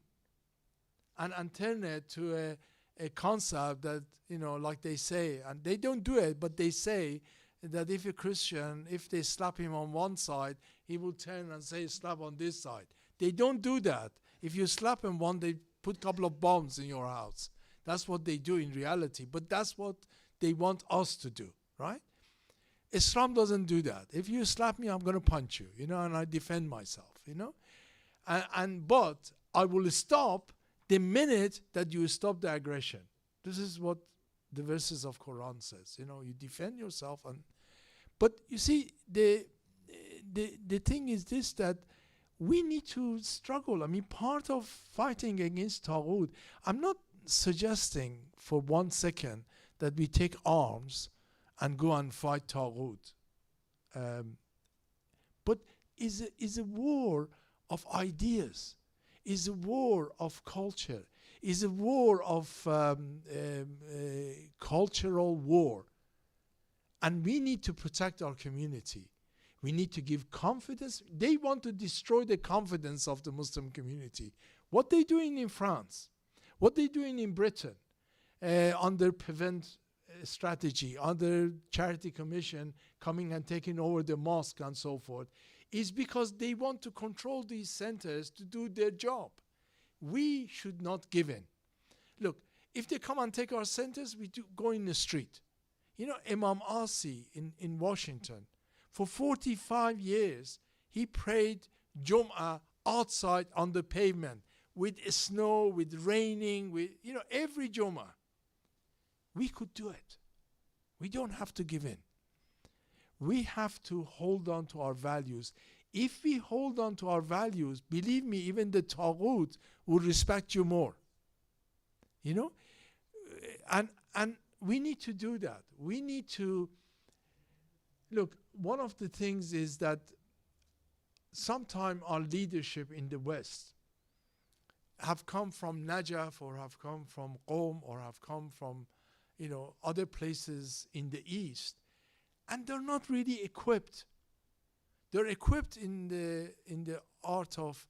and turn it to a concept that, you know, like they say, and they don't do it, but they say that if a Christian, if they slap him on one side, he will turn and say slap on this side. They don't do that. If you slap him one, they put a couple of bombs in your house. That's what they do in reality, but that's what they want us to do, right? Islam doesn't do that. If you slap me, I'm going to punch you, you know, and I defend myself, you know. But I will stop the minute that you stop the aggression. This is what the verses of Quran says. You know, you defend yourself, but you see, the thing is this, that we need to struggle. I mean, part of fighting against Taghut, I'm not suggesting for 1 second that we take arms and go and fight Taghut. But is a war of ideas, is a war of culture, is a war of cultural war. And we need to protect our community. We need to give confidence. They want to destroy the confidence of the Muslim community. What they're doing in France, what they're doing in Britain, under Prevent strategy, under Charity Commission coming and taking over the mosque and so forth, is because they want to control these centers to do their job. We should not give in. Look, if they come and take our centers, we do go in the street. You know, Imam Asi in Washington, for 45 years, he prayed Jum'ah outside on the pavement with snow, with raining, with, you know, every Jum'ah. We could do it. We don't have to give in. We have to hold on to our values. If we hold on to our values, believe me, even the Taghut will respect you more. You know? And we need to do that. We need to, look, one of the things is that sometimes our leadership in the West have come from Najaf, or have come from Qom, or have come from, you know, other places in the East, and they're not really equipped. They're equipped in the art of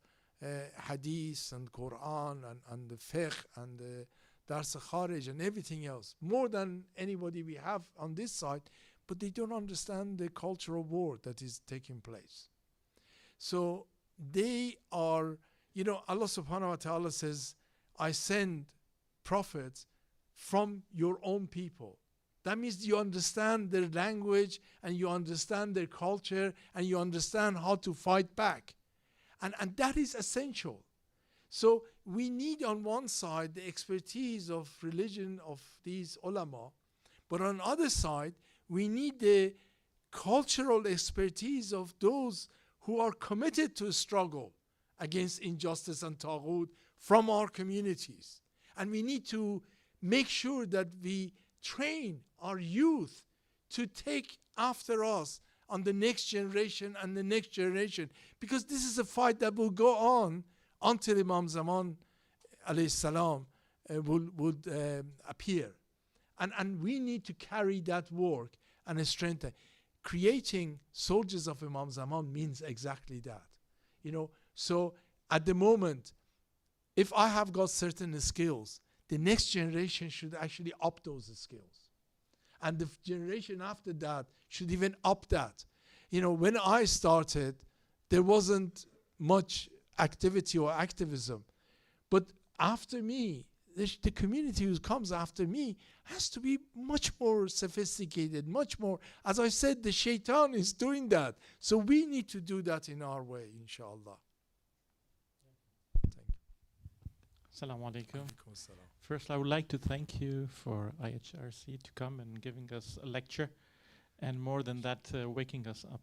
Hadith and Quran and the fiqh and the Dars Kharij and everything else, more than anybody we have on this side, but they don't understand the cultural war that is taking place. So they are, you know, Allah subhanahu wa ta'ala says, I send prophets from your own people. That means you understand their language, and you understand their culture, and you understand how to fight back. And that is essential. So we need on one side the expertise of religion of these ulama, but on the other side, we need the cultural expertise of those who are committed to struggle against injustice and taghut from our communities. And we need to make sure that we train our youth to take after us on the next generation and the next generation, because this is a fight that will go on until Imam Zaman alayhi salam would appear. And we need to carry that work and strengthen. Creating soldiers of Imam Zaman means exactly that. You know, so at the moment, if I have got certain skills, the next generation should actually up those skills. And the generation after that should even up that. You know, when I started, there wasn't much activity or activism. But after me, the community who comes after me has to be much more sophisticated, much more. As I said, the shaitan is doing that. So we need to do that in our way, inshallah. Thank you. Assalamu alaikum. Alaikum assalam. First, I would like to thank you for IHRC to come and giving us a lecture, and more than that, waking us up.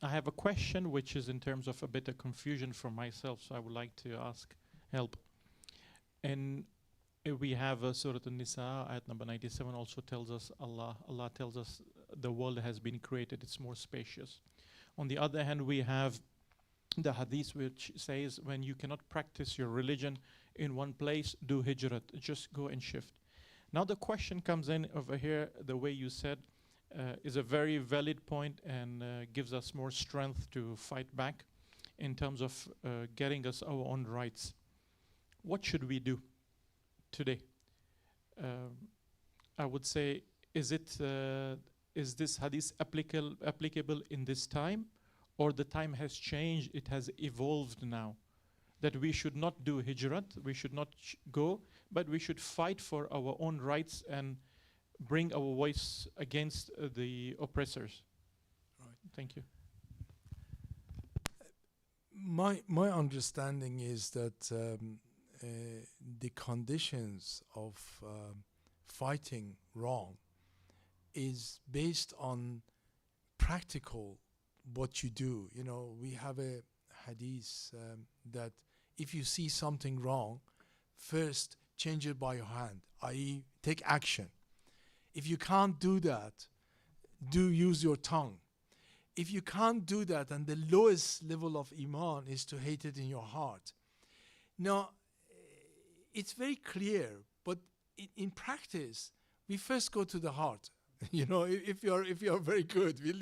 I have a question which is in terms of a bit of confusion for myself, so I would like to ask help. And we have Surah An-Nisa, ayat number 97 also tells us, Allah tells us the world has been created, it's more spacious. On the other hand, we have the hadith which says when you cannot practice your religion in one place, do hijrat, just go and shift. Now the question comes in over here, the way you said, is a very valid point and gives us more strength to fight back in terms of getting us our own rights. What should we do today? I would say, is this hadith applicable in this time, or the time has changed, it has evolved now, that we should not do hijrat, we should not go, but we should fight for our own rights and bring our voice against the oppressors? Right. Thank you. My understanding is that the conditions of fighting wrong is based on practical what you do. You know, we have a hadith that if you see something wrong, first change it by your hand, i.e. take action. If you can't do that, use your tongue. If you can't do that, and the lowest level of iman is to hate it in your heart. Now, it's very clear, but in practice, we first go to the heart. You know, if you're very good, we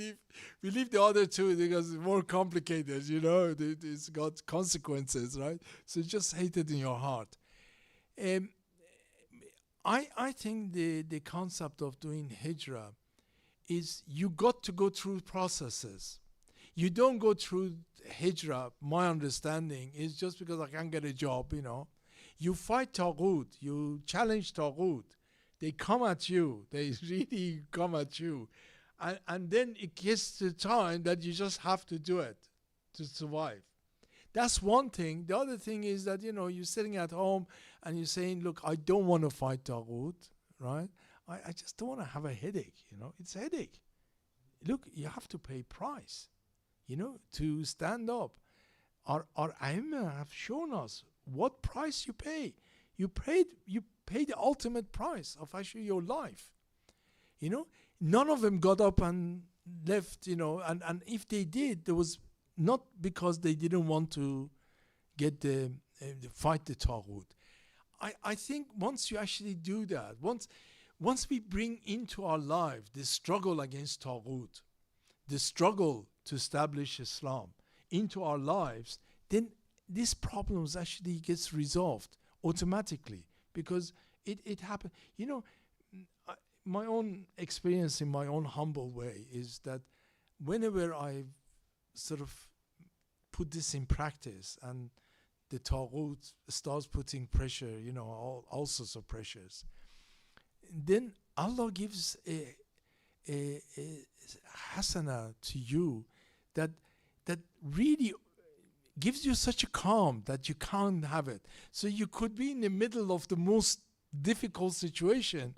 leave the other two because it's more complicated. You know, it's got consequences, right? So just hate it in your heart. I think the concept of doing hijrah is you got to go through processes. You don't go through hijrah, my understanding, is just because I can't get a job, you know. You fight Taghut, you challenge Taghut. They come at you, they really come at you. And then it gets to the time that you just have to do it to survive. That's one thing. The other thing is that, you know, you're sitting at home and you're saying, look, I don't want to fight Taghut, right? I just don't want to have a headache, you know. It's a headache. Look, you have to pay price, you know, to stand up. Our Aimah have shown us what price you pay. You pay the ultimate price of actually your life. You know, none of them got up and left, you know, and if they did, there was not because they didn't want to get fight the Taghut. I think once you actually do that, once we bring into our life the struggle against Taghut, the struggle to establish Islam into our lives, then these problems actually gets resolved automatically, because it happened. You know, my own experience in my own humble way is that whenever I sort of put this in practice and the Taghut starts putting pressure, you know, all sorts of pressures, then Allah gives a hasana to you that really gives you such a calm that you can't have it. So you could be in the middle of the most difficult situation,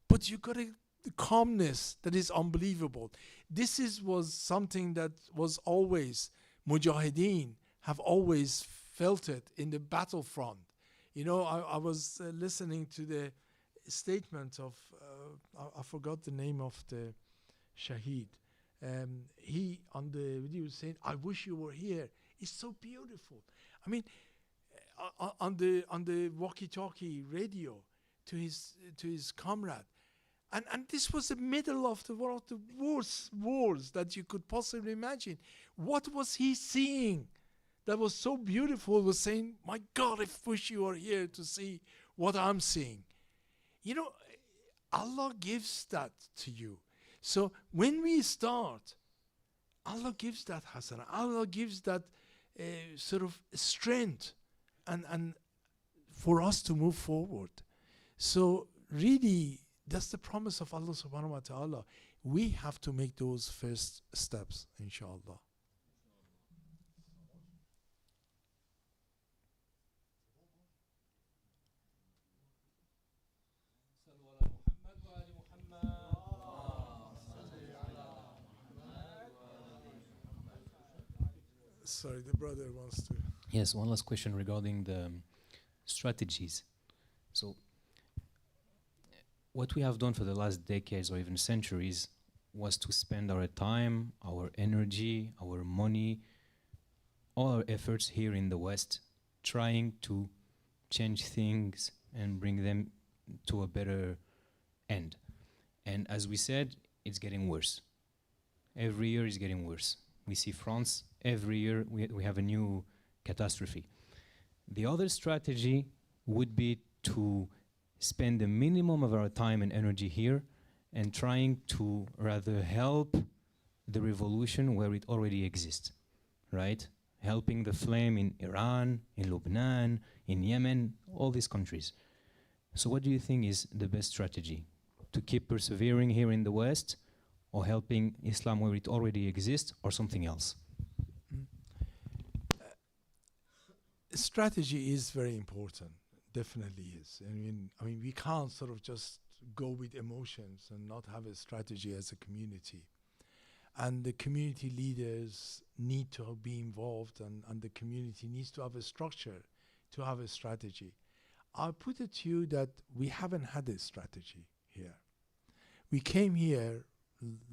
but you got a calmness that is unbelievable. This was something that was always, Mujahideen have always felt it in the battlefront. You know, I was listening to the statement of, I forgot the name of the Shaheed. He on the video was saying, I wish you were here. It's so beautiful. I mean, on the walkie-talkie radio to his comrade, and this was the middle of one of the worst wars that you could possibly imagine. What was he seeing that was so beautiful? Was saying, my God, I wish you were here to see what I'm seeing. You know, Allah gives that to you. So when we start, Allah gives that hasana. Allah gives that sort of strength and for us to move forward. So really, that's the promise of Allah subhanahu wa ta'ala. We have to make those first steps, inshallah. Sorry, the brother wants to. Yes, one last question regarding the strategies. So, what we have done for the last decades or even centuries was to spend our time, our energy, our money, all our efforts here in the West trying to change things and bring them to a better end. And as we said, it's getting worse. Every year is getting worse. We see France, every year we have a new catastrophe. The other strategy would be to spend the minimum of our time and energy here and trying to rather help the revolution where it already exists, right? Helping the flame in Iran, in Lebanon, in Yemen, all these countries. So what do you think is the best strategy? To keep persevering here in the West, or helping Islam where it already exists, or something else? Strategy is very important, definitely is. I mean, we can't sort of just go with emotions and not have a strategy as a community. And the community leaders need to be involved, and the community needs to have a structure, to have a strategy. I'll put it to you that we haven't had a strategy here. We came here,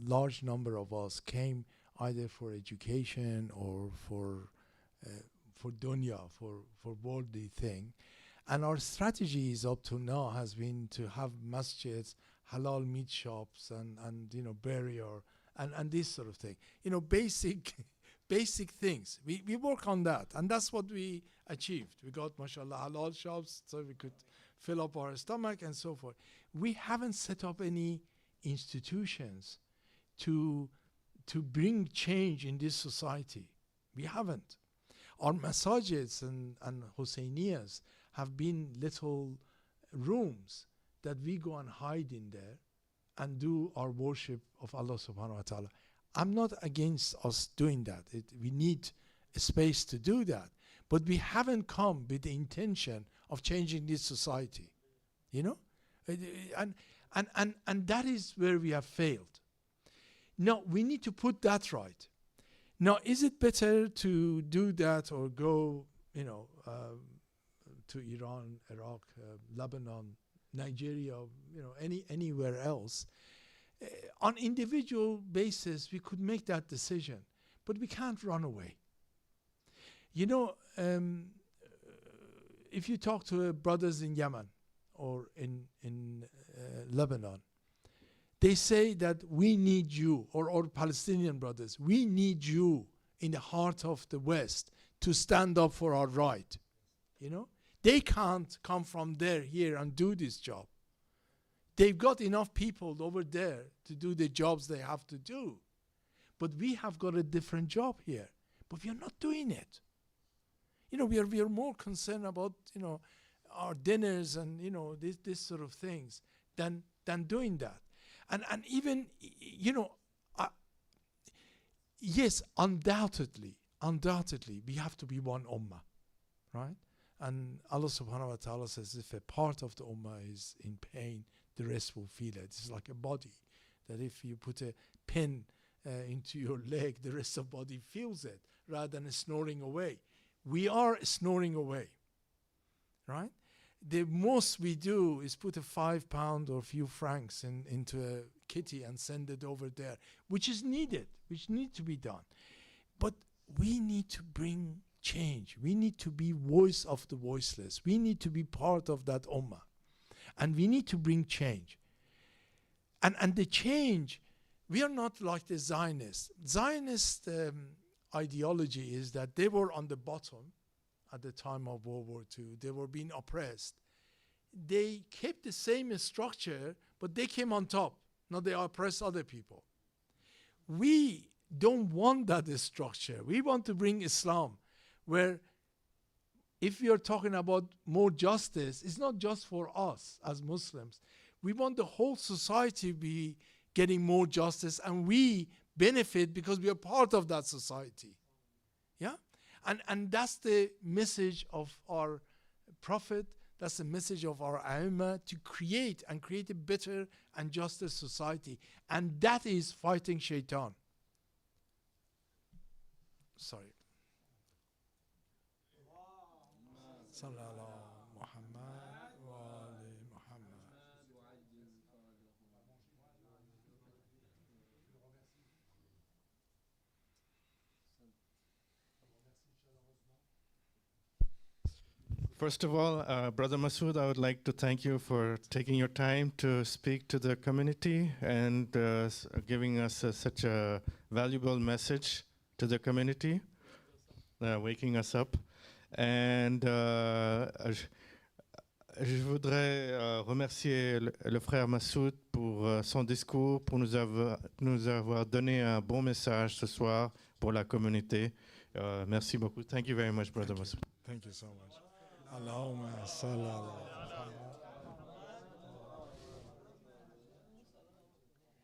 large number of us came either for education or for dunya, for worldly thing. And our strategies up to now has been to have masjids, halal meat shops, and you know, burial, and this sort of thing. You know, basic things. We work on that, and that's what we achieved. We got, mashallah, halal shops, so we could fill up our stomach and so forth. We haven't set up any institutions to bring change in this society. We haven't. Our masajids and Husseinias have been little rooms that we go and hide in there and do our worship of Allah subhanahu wa ta'ala. I'm not against us doing that. We need a space to do that. But we haven't come with the intention of changing this society. You know? And that is where we have failed. Now, we need to put that right. Now, is it better to do that or go, you know, to Iran, Iraq, Lebanon, Nigeria, you know, anywhere else? On individual basis, we could make that decision, but we can't run away. You know, if you talk to brothers in Yemen or in Lebanon, they say that we need you, or Palestinian brothers, we need you in the heart of the West to stand up for our right. You know, they can't come from there here and do this job. They've got enough people over there to do the jobs they have to do. But we have got a different job here. But we are not doing it. You know, we are more concerned about, you know, our dinners and, you know, this sort of things than doing that. And even, you know, yes, undoubtedly, we have to be one ummah, right? And Allah subhanahu wa ta'ala says if a part of the ummah is in pain, the rest will feel it. It's like a body, that if you put a pin into your leg, the rest of the body feels it, rather than snoring away. We are snoring away, right? The most we do is put a £5 or a few francs into a kitty and send it over there, which is needed, which needs to be done. But we need to bring change. We need to be voice of the voiceless. We need to be part of that ummah. And we need to bring change. And the change, we are not like the Zionists. Zionist ideology is that they were on the bottom at the time of World War II. They were being oppressed. They kept the same structure, but they came on top. Now they oppress other people. We don't want that structure. We want to bring Islam, where if we are talking about more justice, it's not just for us as Muslims. We want the whole society to be getting more justice, and we benefit because we are part of that society. Yeah? And that's the message of our Prophet, that's the message of our A'immah, to create a better and juster society. And that is fighting shaitan. Sorry. صل على محمد وآل محمد. First of all, Brother Masood, I would like to thank you for taking your time to speak to the community and giving us such a valuable message to the community, waking us up. And je voudrais remercier le frère Masoud pour son discours, pour nous avoir donné un bon message ce soir pour la communauté. Merci beaucoup. Thank you very much, Brother Masood. Thank you so much. Allahumma salli ala Muhammad.